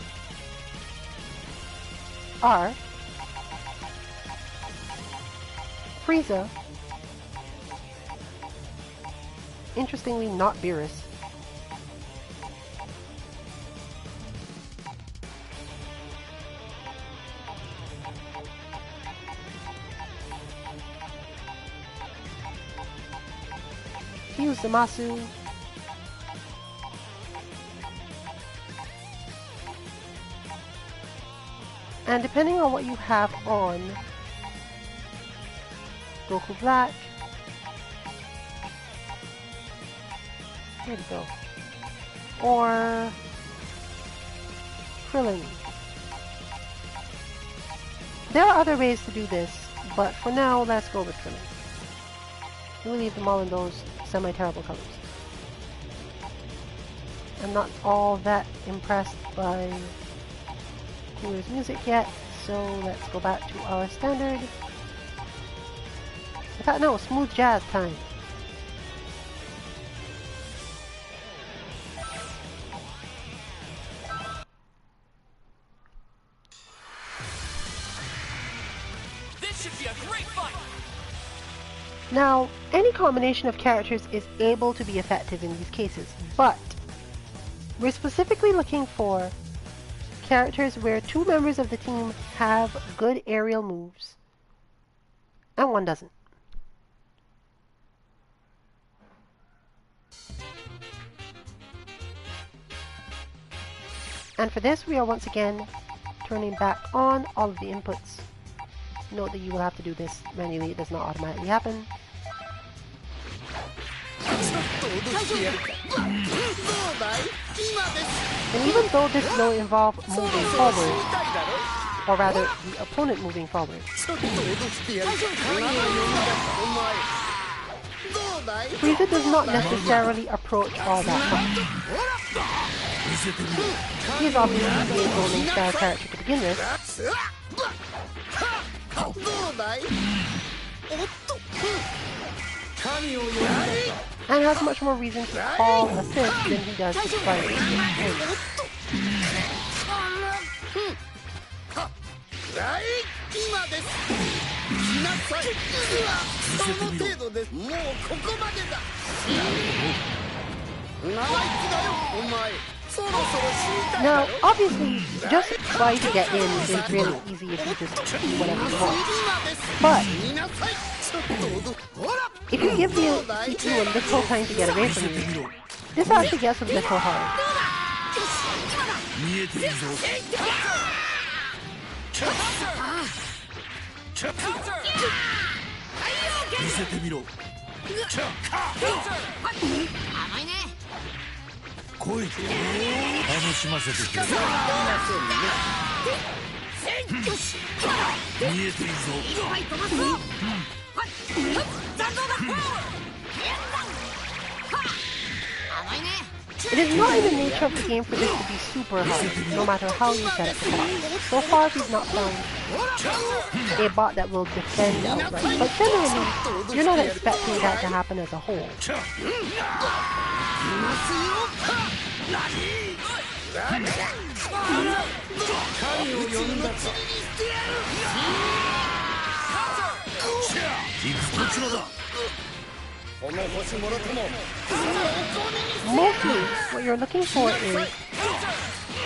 are Frieza, interestingly not Beerus, use Zamasu. And depending on what you have on, Goku Black, where'd he go? Or Krillin. There are other ways to do this, but for now, let's go with Krillin. We'll leave them all in those semi-terrible colors. I'm not all that impressed by Kuro's music yet, so let's go back to our standard. No, smooth jazz time. This should be a great fight. Now, any combination of characters is able to be effective in these cases, but we're specifically looking for characters where two members of the team have good aerial moves and one doesn't. And for this, we are once again turning back on all of the inputs. Note that you will have to do this manually, it does not automatically happen. And even though this will involve moving forward, or rather, the opponent moving forward, Frieza does not necessarily approach all that much. He is obviously a golden style character to begin with, and has much more reason to call assist than he does to fight. Now, obviously, just try to get in is really easy if you just do whatever you want. But if you give you a little time to get away from you, this actually gets a little hard. It is not in the nature of the game for this to be super hard, no matter how you set up the bot. So far we've not found a bot that will defend outright, but generally, you're not expecting that to happen as a whole. Mostly, what you're looking for is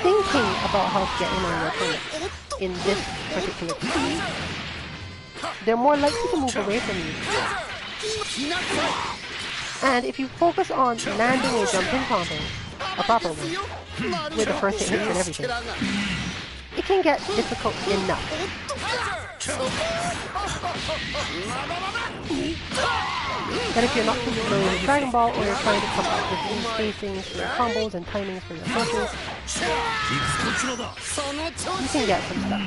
thinking about how to get in on your opponent in this particular case. They're more likely to move away from you. And if you focus on landing a jump-in combo, a proper one, with the first hit hits and everything, it can get difficult enough. But if you're not familiar with Dragon Ball, or you're trying to come up with new spacings for your combos and timings for your approaches, you can get some stuff.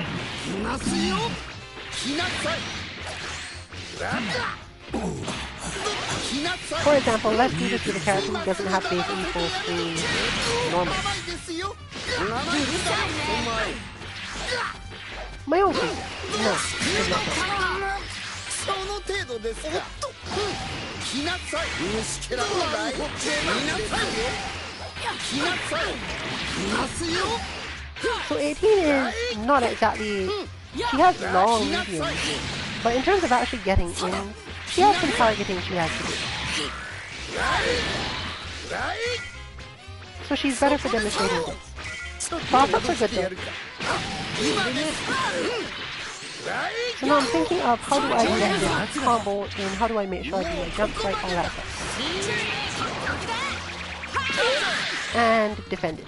For example, let's do this with a character who doesn't have base in full screen normal. My own Frieza. No, it's not that. So 18 is not exactly... She has long mediums, but in terms of actually getting in, she has some targeting she has to do. So she's better for demonstrating this. Pop-ups are good though. So now I'm thinking of how do I get this combo and how do I make sure I do my jumps right, all that stuff. and defended.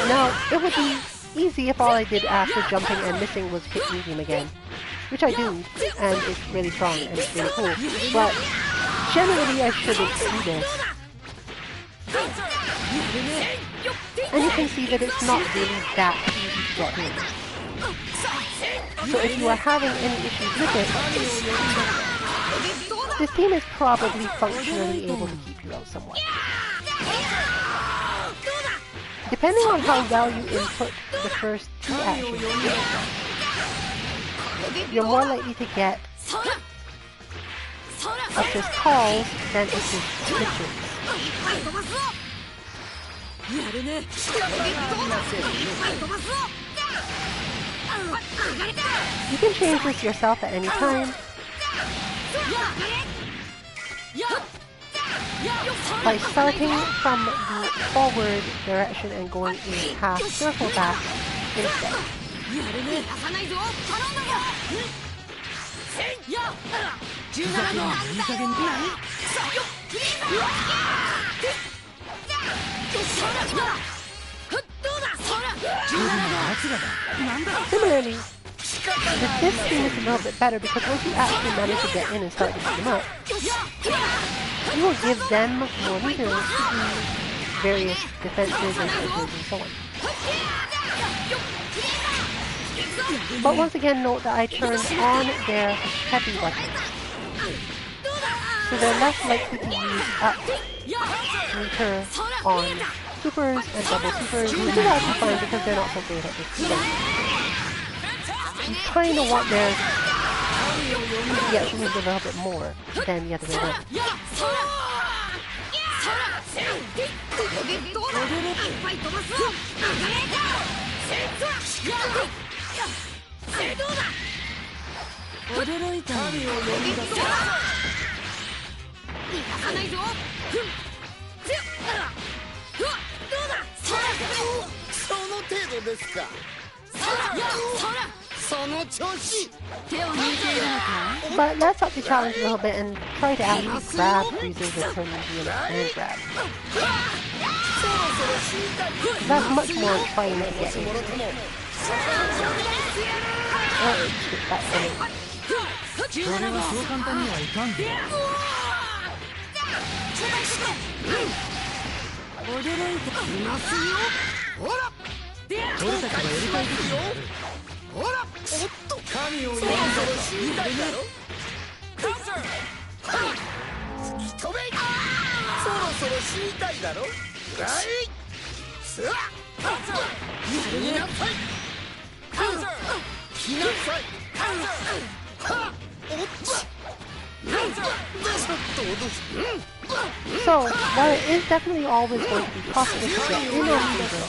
Now, it would be easy if all I did after jumping and missing was hit medium again, which I do, and it's really strong and it's really cool, but generally I shouldn't do this. And you can see that it's not really that easy to get in. So if you are having any issues with it, this team is probably functionally able to keep you out somewhat. Depending on how well you input the first two actions, you're more likely to get assist calls than assist switches. You can change this yourself at any time by starting from the forward direction and going a half circle back instead. Similarly, this team is a little bit better because once you actually manage to get in and start to beat them up, you will give them more meters to do various defenses and switches and so on. But once again, note that I turned on their heavy buttons, so they're less likely to use up meter on supers and double supers, which is actually fine because they're not so great at this game. You kind of want theirs to get moved a little bit more than the other way around. But let's up the challenge a little bit and try to actually grab freezes with her medium and grab. That's much more trying to get in. So, while it is definitely always going to be possible to get in on Gero,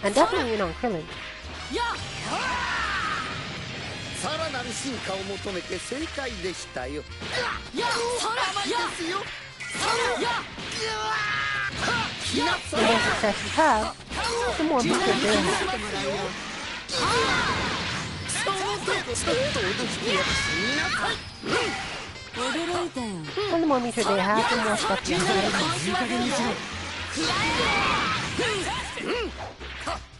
and definitely in on Krillin, the more success you have, the more meters they have. And the more meters they have, the more stuff you have.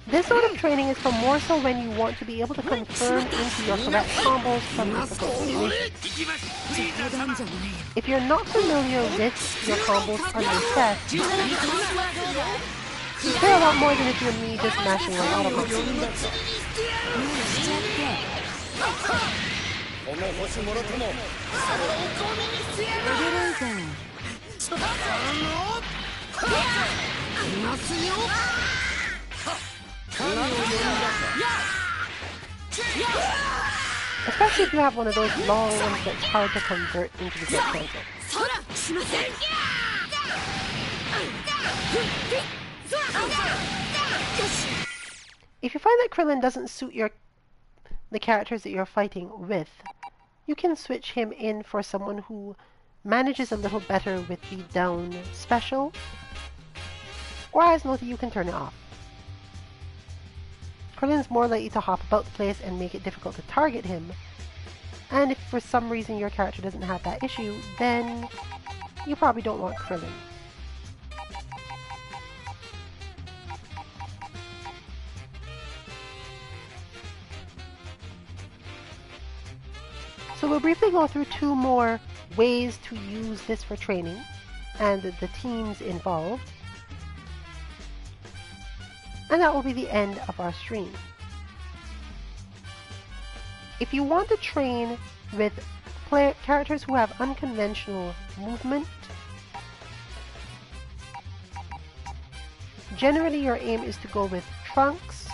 This sort of training is for more so when you want to be able to confirm into your correct combos from difficult situations. If you're not familiar with your combos under test, you care a lot more than if you're me just mashing a lot of them. Especially if you have one of those long ones that's hard to convert into the jet cancel. If you find that Krillin doesn't suit the characters that you're fighting with, you can switch him in for someone who manages a little better with the down special, or as noted, you can turn it off. Krillin's more likely to hop about the place and make it difficult to target him, And if for some reason your character doesn't have that issue, then you probably don't want Krillin. So we'll briefly go through two more ways to use this for training and the teams involved. And that will be the end of our stream. If you want to train with characters who have unconventional movement, generally your aim is to go with Trunks,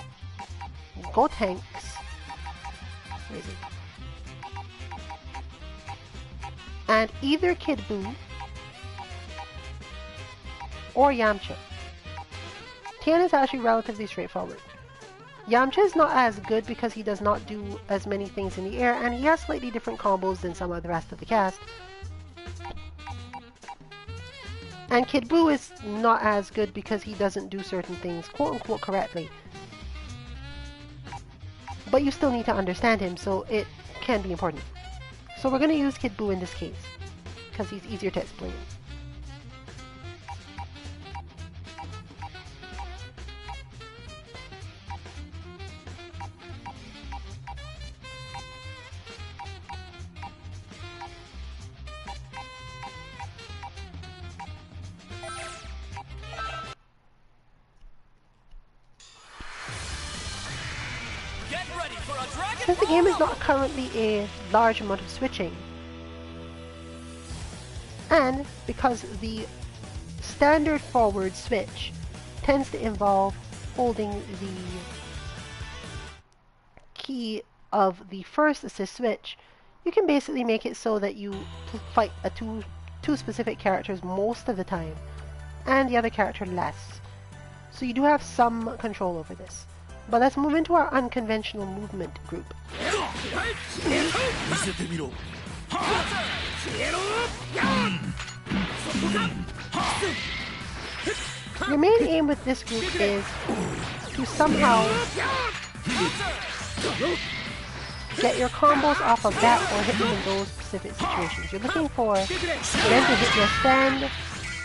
Gotenks, where is it? And either Kid Buu or Yamcha. Tien is actually relatively straightforward. Yamcha is not as good because he does not do as many things in the air, and he has slightly different combos than some of the rest of the cast. And Kid Buu is not as good because he doesn't do certain things quote-unquote correctly. But you still need to understand him, so it can be important. So we're going to use Kid Buu in this case, because he's easier to explain. Since the game is not currently a large amount of switching, and because the standard forward switch tends to involve holding the key of the first assist switch, you can basically make it so that you fight two specific characters most of the time, and the other character less. So you do have some control over this. But let's move into our unconventional movement group. Your main aim with this group is to somehow get your combos off of that or hit them in those specific situations. You're looking for them to hit your stand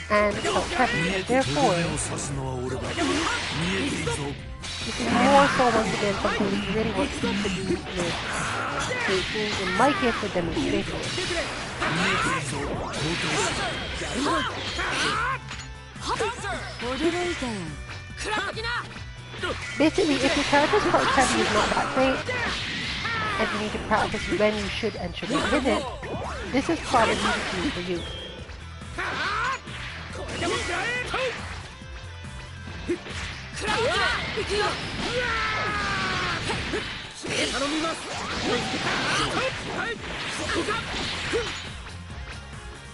and crouch heavy, and therefore this is more so once again something we really want to do with in my case for demonstration. Basically, if your character's crouch heavy is not that great, and you need to practice when you should and should not hit it, this is probably the tool for you.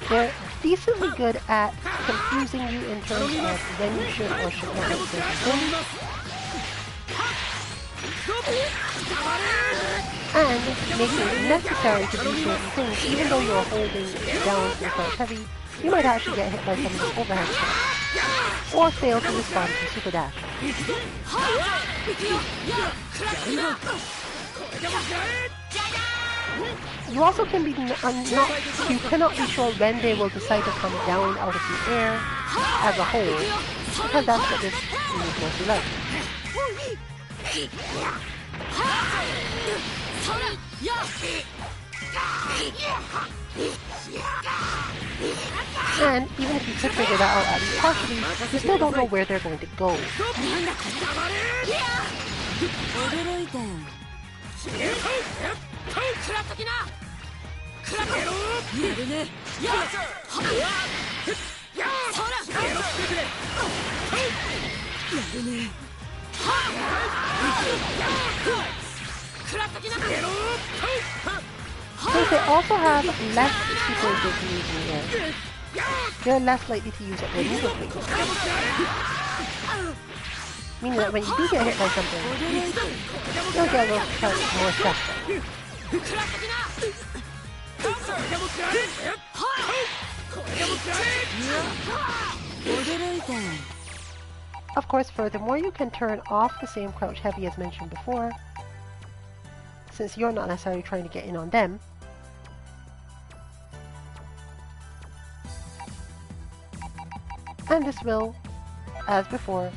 They're decently good at confusing you in terms of when you should or should not hit certain things, and making it necessary to do certain things. Even though you're holding down your crouch heavy, you might actually get hit by some of the overhand shots, or fail to respond to Super Dash. You also can be you cannot be sure when they will decide to come down out of the air as a whole, because that's what this game is mostly like. And even if you could figure that out at least partially, you still don't know where they're going to go. Since they also have less super good moves in the air, they're less likely to use up their move quickly. Meaning that when you do get hit by something, you'll get a little more stressful. Of course, furthermore, you can turn off the same crouch heavy as mentioned before, since you're not necessarily trying to get in on them. And this will, as before,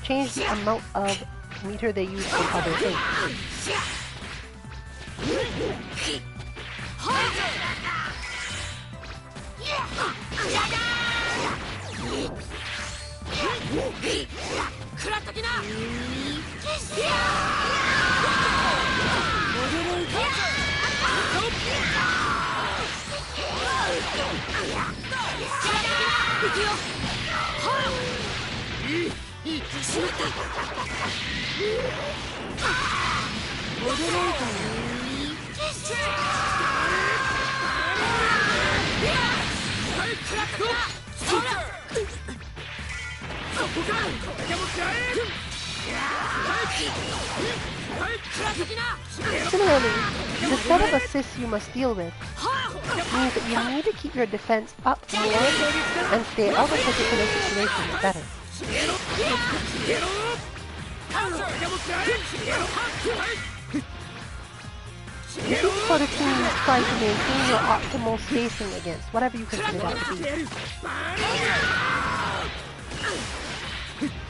change the amount of meter they use for other things. Similarly, the set of assists you must deal with means that you need to keep your defense up more and stay out of particular situations better. This is sort of thing you try to maintain your optimal spacing against, whatever you consider that to be.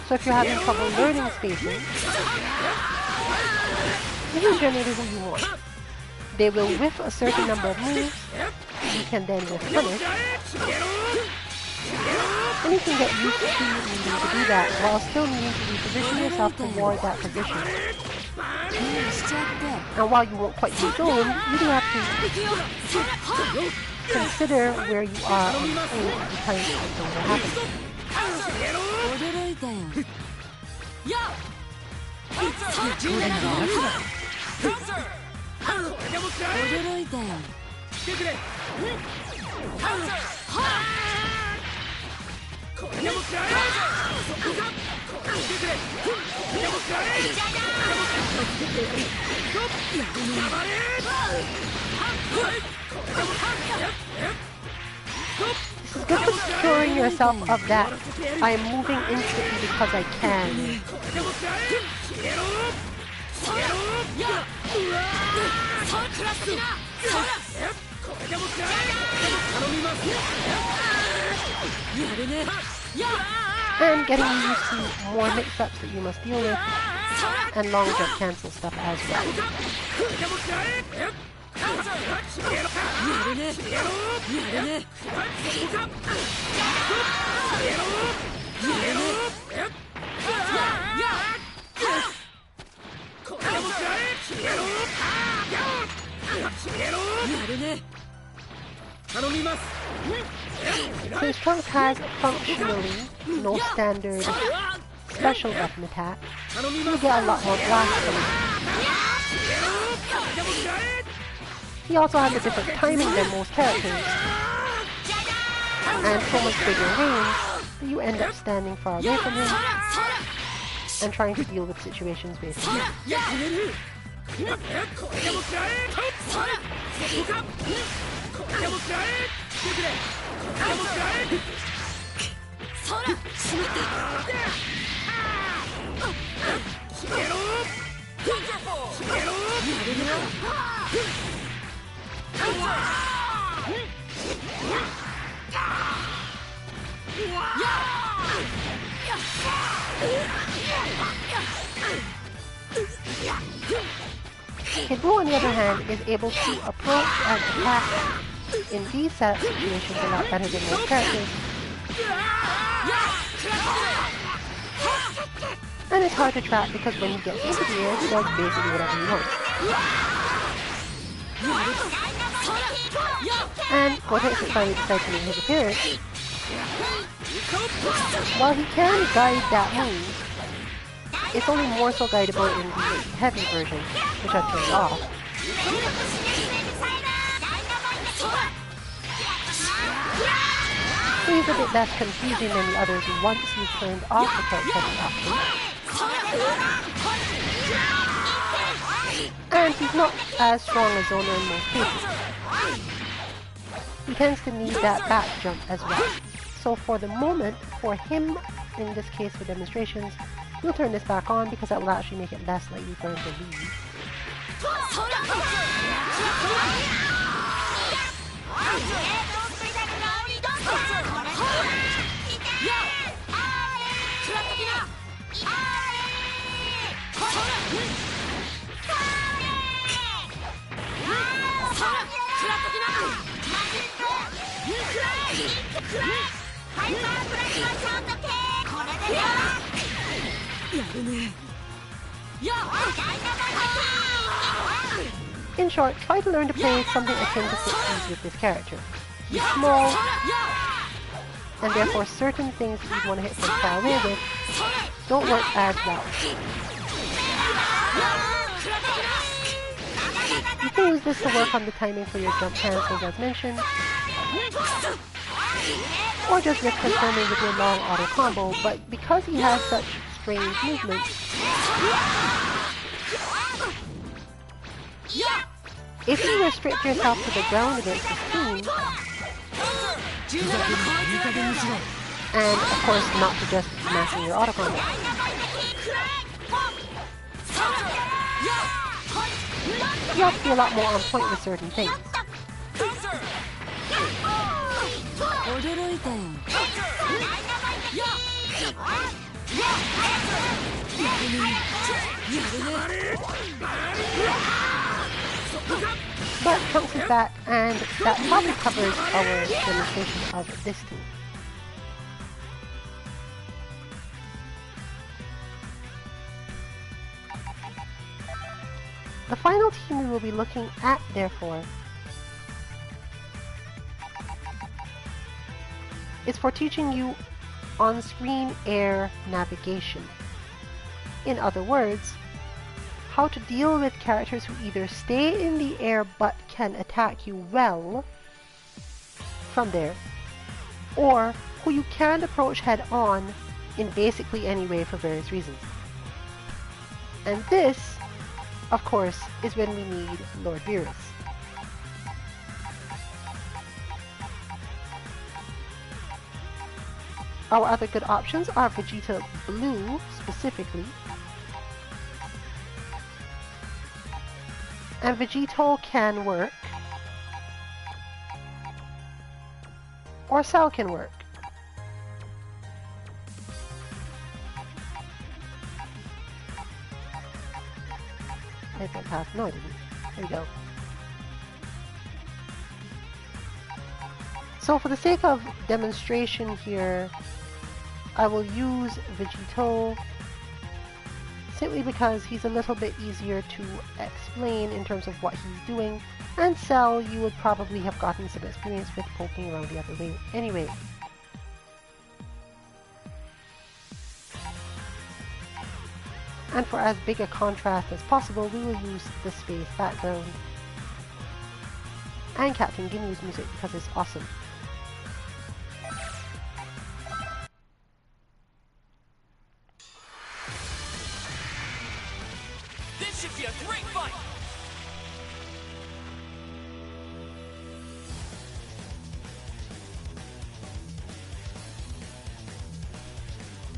So if you're having trouble learning spacing, this is generally who you want. They will whiff a certain number of moves, you can then whiff punish, and you can get used to needing to do that while still needing to reposition yourself toward that position. And while you won't quite be doomed, you do have to consider where you are on the screen at the time things are happening. This is good for securing yourself of that. I am moving instantly because I can. And getting used to more mix-ups that you must deal with, and long jump cancel stuff as well. Since Trunks has functionally no standard special weapon attack, you get a lot more blast from him. He also has a different timing than most characters, and so much bigger range that you end up standing far away from him and trying to deal with situations based on him. Gero, on the other hand, is able to approach and attack in these situations a lot better than most characters. And it's hard to trap because when he gets into the air, he does basically whatever he wants. And what makes it finally exciting in his appearance, while he can guide that move, it's only more so guidable in the heavy version, which I've turned off. So he's a bit less confusing than the others once you've turned off the heavy option. And he's not as strong a zoner in most cases. He tends to need that back jump as well. So for the moment, for him, in this case for demonstrations, we'll turn this back on because that will actually make it less likely for him to leave. In short, try to learn to play something akin to 60s with this character. He's small, and therefore certain things that you'd want to hit from far away with don't work as well. You can use this to work on the timing for your jump cancels as mentioned, or just rip confirming with your long auto combo, but because he has such strange movements, if you restrict yourself to the ground against his team, and of course not to just smashing your auto combo, you have to be a lot more on point with certain things. But Trunks is back, and that probably covers our demonstration of this team. The final team we will be looking at, therefore, is for teaching you on-screen air navigation. In other words, how to deal with characters who either stay in the air but can attack you well from there, or who you can't approach head-on in basically any way for various reasons. And this, of course, is when we need Lord Beerus. Our other good options are Vegeta Blue, specifically, and Vegeto can work, or Cell can work. I think pass. No, I didn't. There we go. So for the sake of demonstration here, I will use Vegeto simply because he's a little bit easier to explain in terms of what he's doing, and Cell you would probably have gotten some experience with poking around the other way anyway. And for as big a contrast as possible, we will use the space background and Captain Ginnew's music because it's awesome. This should be a great fight!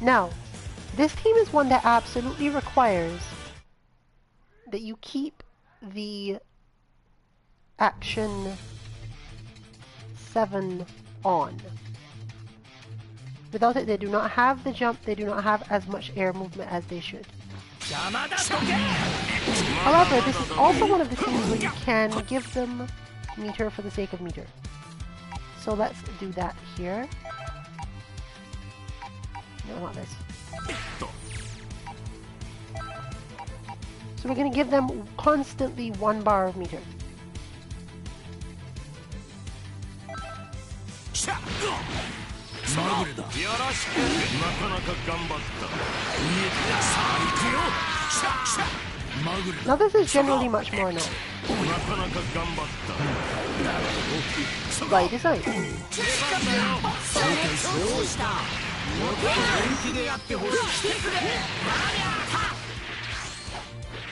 Now, this team is one that absolutely requires that you keep the Action 7 on. Without it, they do not have the jump, they do not have as much air movement as they should. However, this is also one of the teams where you can give them meter for the sake of meter. So let's do that here. No, not this. So we're going to give them constantly 1 bar of meter. Now this is generally much more annoying. By design.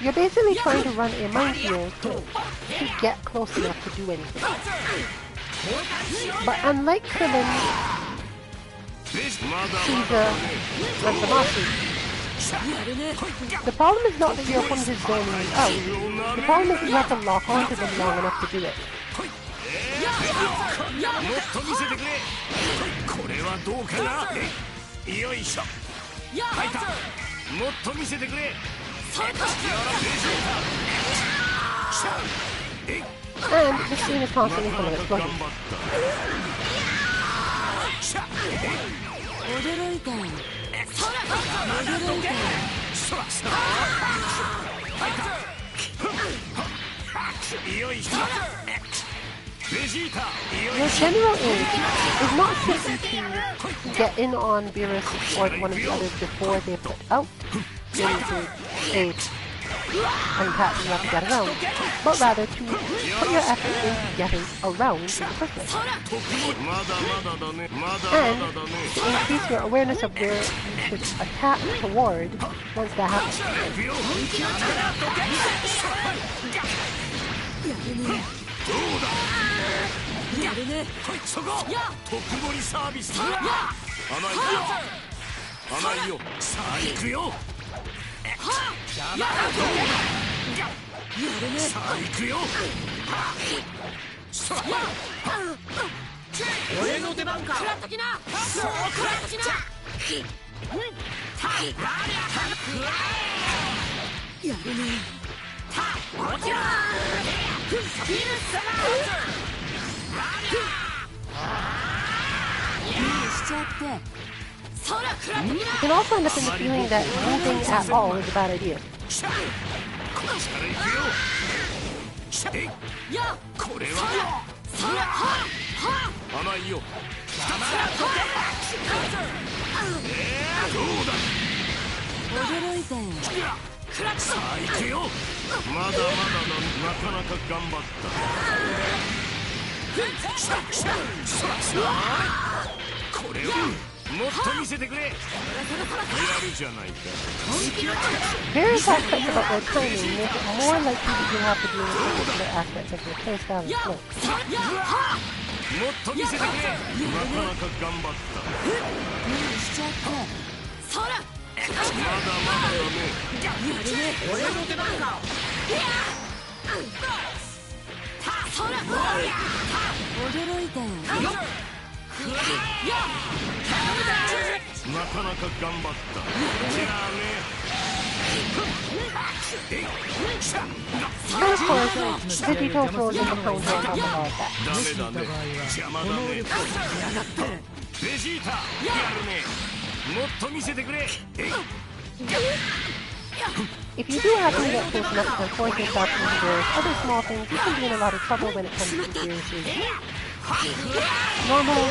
You're basically trying to run a minefield to get close enough to do anything. But unlike Krillin, Caesar, and Zamasu, the problem is not that your opponent is zoning you out. The problem is that you have to lock onto them long enough to do it. 入った。もっと見せてくれ。And the scene is constantly full of explosions. 驚いた。Your general aim is not simply to get in on Beerus or one of the others before they put out into a untapped you have to get around, but rather to put your effort into getting around in the first place. And to increase your awareness of where you should attack toward once that happens. You can also end up in the feeling that moving at all is a bad idea. Various aspects about their training make it more likely that you'll have to deal with particular aspects of your playstyle and flow. And of course, Vegito throws in the counter on top of all of that. If you do happen to get close enough and force yourself into various other small things, you can be in a lot of trouble when it comes to seriously normal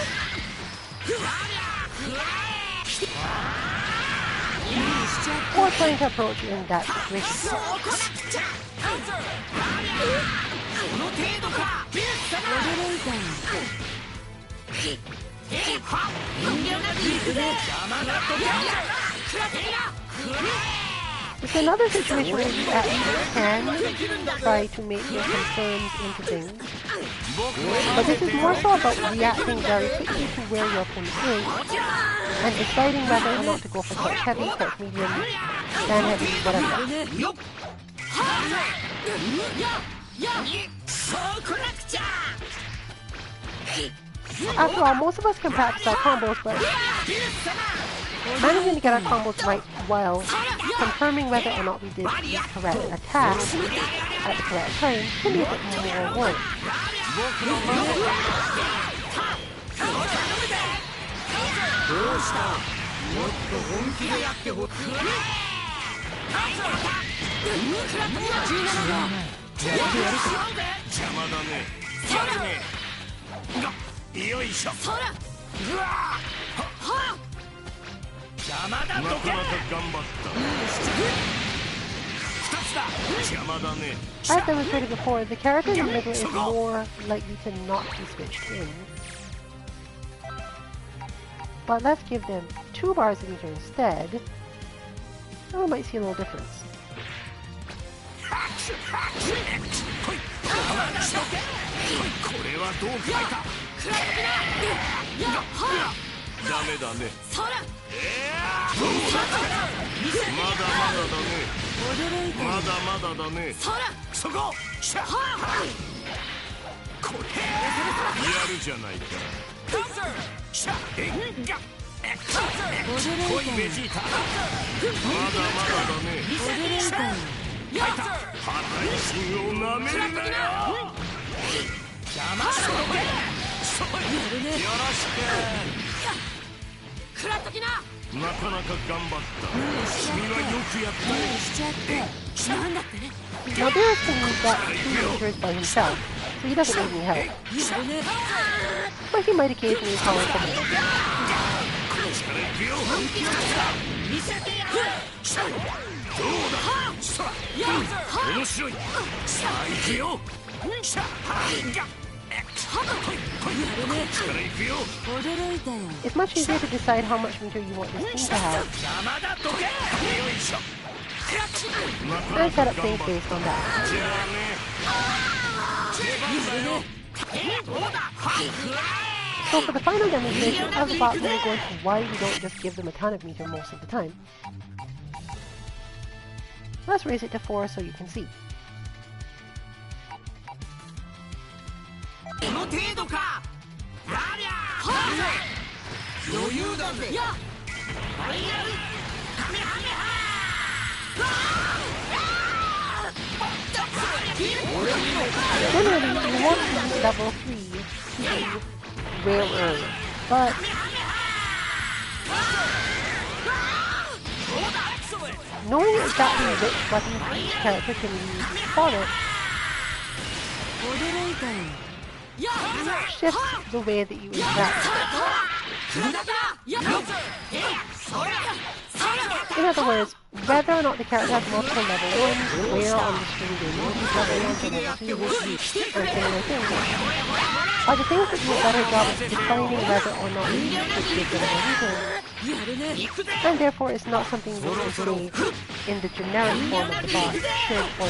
or trying to approach in that situation. It's another situation where you at least can try to make your concerns into things. But this is more so about reacting very quickly to where your opponent is and deciding whether or not to go for touch heavy, touch medium, stand heavy, whatever. After all, most of us can practice our combos, but managing to get our combos right while confirming whether or not we did the correct attack at the correct time can be a bit more work. As demonstrated before, the character in the middle is more likely to not be switched in. But let's give them 2 bars of meter instead, and we might see a little difference. 来いベジータ。まだまだだね。破壊神をなめるなよ。邪魔しとけ。よろしく。食らっときな。なかなか頑張った。君はよくやったよ。なんだってね。Now there are things that he enters by himself, so he doesn't need any help. But he might occasionally call in someone. It's much easier to decide how much meter you want this team to have, and set up things based on that. So for the final demonstration of the bots, we're going to why we don't just give them a ton of meter most of the time. Let's raise it to 4 so you can see. Generally, you want to use level 3 to be rarer, but knowing exactly which buttons each character can use for it shifts the way that you interact with it. In other words, whether or not the character has multiple level 1s, where on the screen they move each level 1 to level 2, and similar things, are the things that do a better job of defining whether or not you should give them a reason, and therefore it's not something we can say in the generic form of the bot should or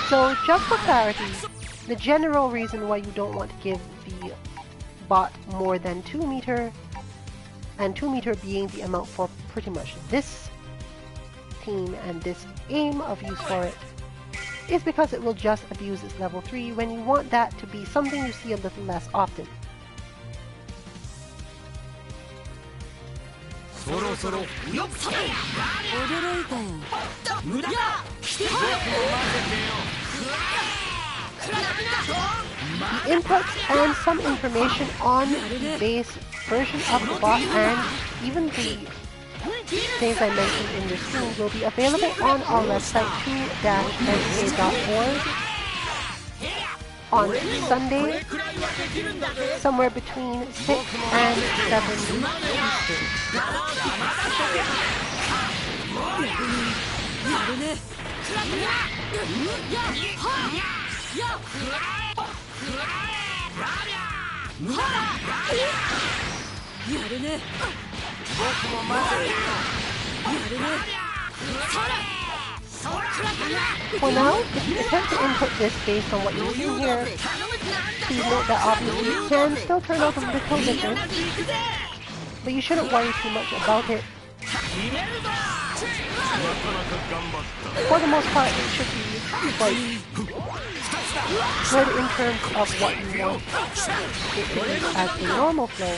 So, just for clarity, the general reason why you don't want to give the bot more than 2 meter, and 2 meter being the amount for pretty much this team and this aim of use for it, is because it will just abuse its level 3 when you want that to be something you see a little less often. The inputs and some information on the base version of the bot and even the things I mentioned in this room will be available on our website 2-nk.org on Sunday, somewhere between 6 and 7 Eastern. For now, if you attempt to input this based on what you see here, please note that obviously it can still turn out a little different, but you shouldn't worry too much about it. For the most part, it should be quite good in terms of what you want it to be as a normal flow.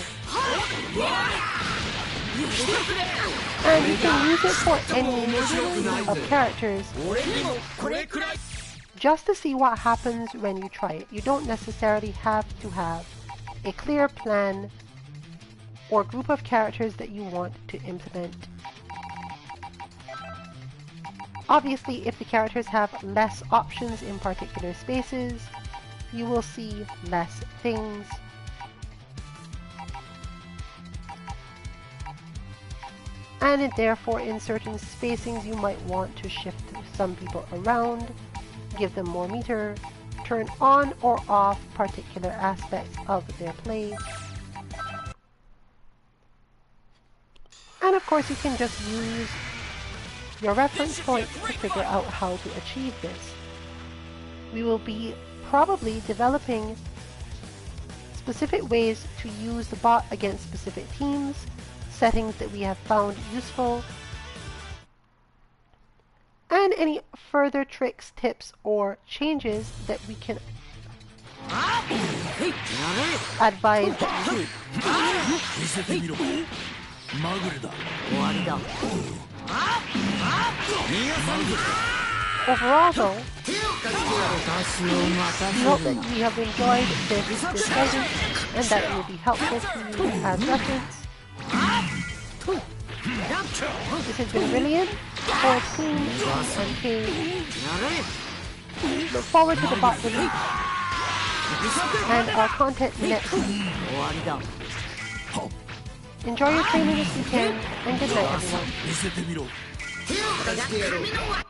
And you can use it for any of characters just to see what happens when you try it. You don't necessarily have to have a clear plan or group of characters that you want to implement. Obviously, if the characters have less options in particular spaces, you will see less things. And therefore, in certain spacings, you might want to shift some people around, give them more meter, turn on or off particular aspects of their play. And of course, you can just use your reference point to figure out how to achieve this. We will be probably developing specific ways to use the bot against specific teams, settings that we have found useful, and any further tricks, tips, or changes that we can advise that we do. Overall though, we hope that you have enjoyed this discussion and that it will be helpful to you as reference. This has been brilliant for Team and King. Look forward to the bot release and our content next week. Enjoy your training this weekend and good night everyone.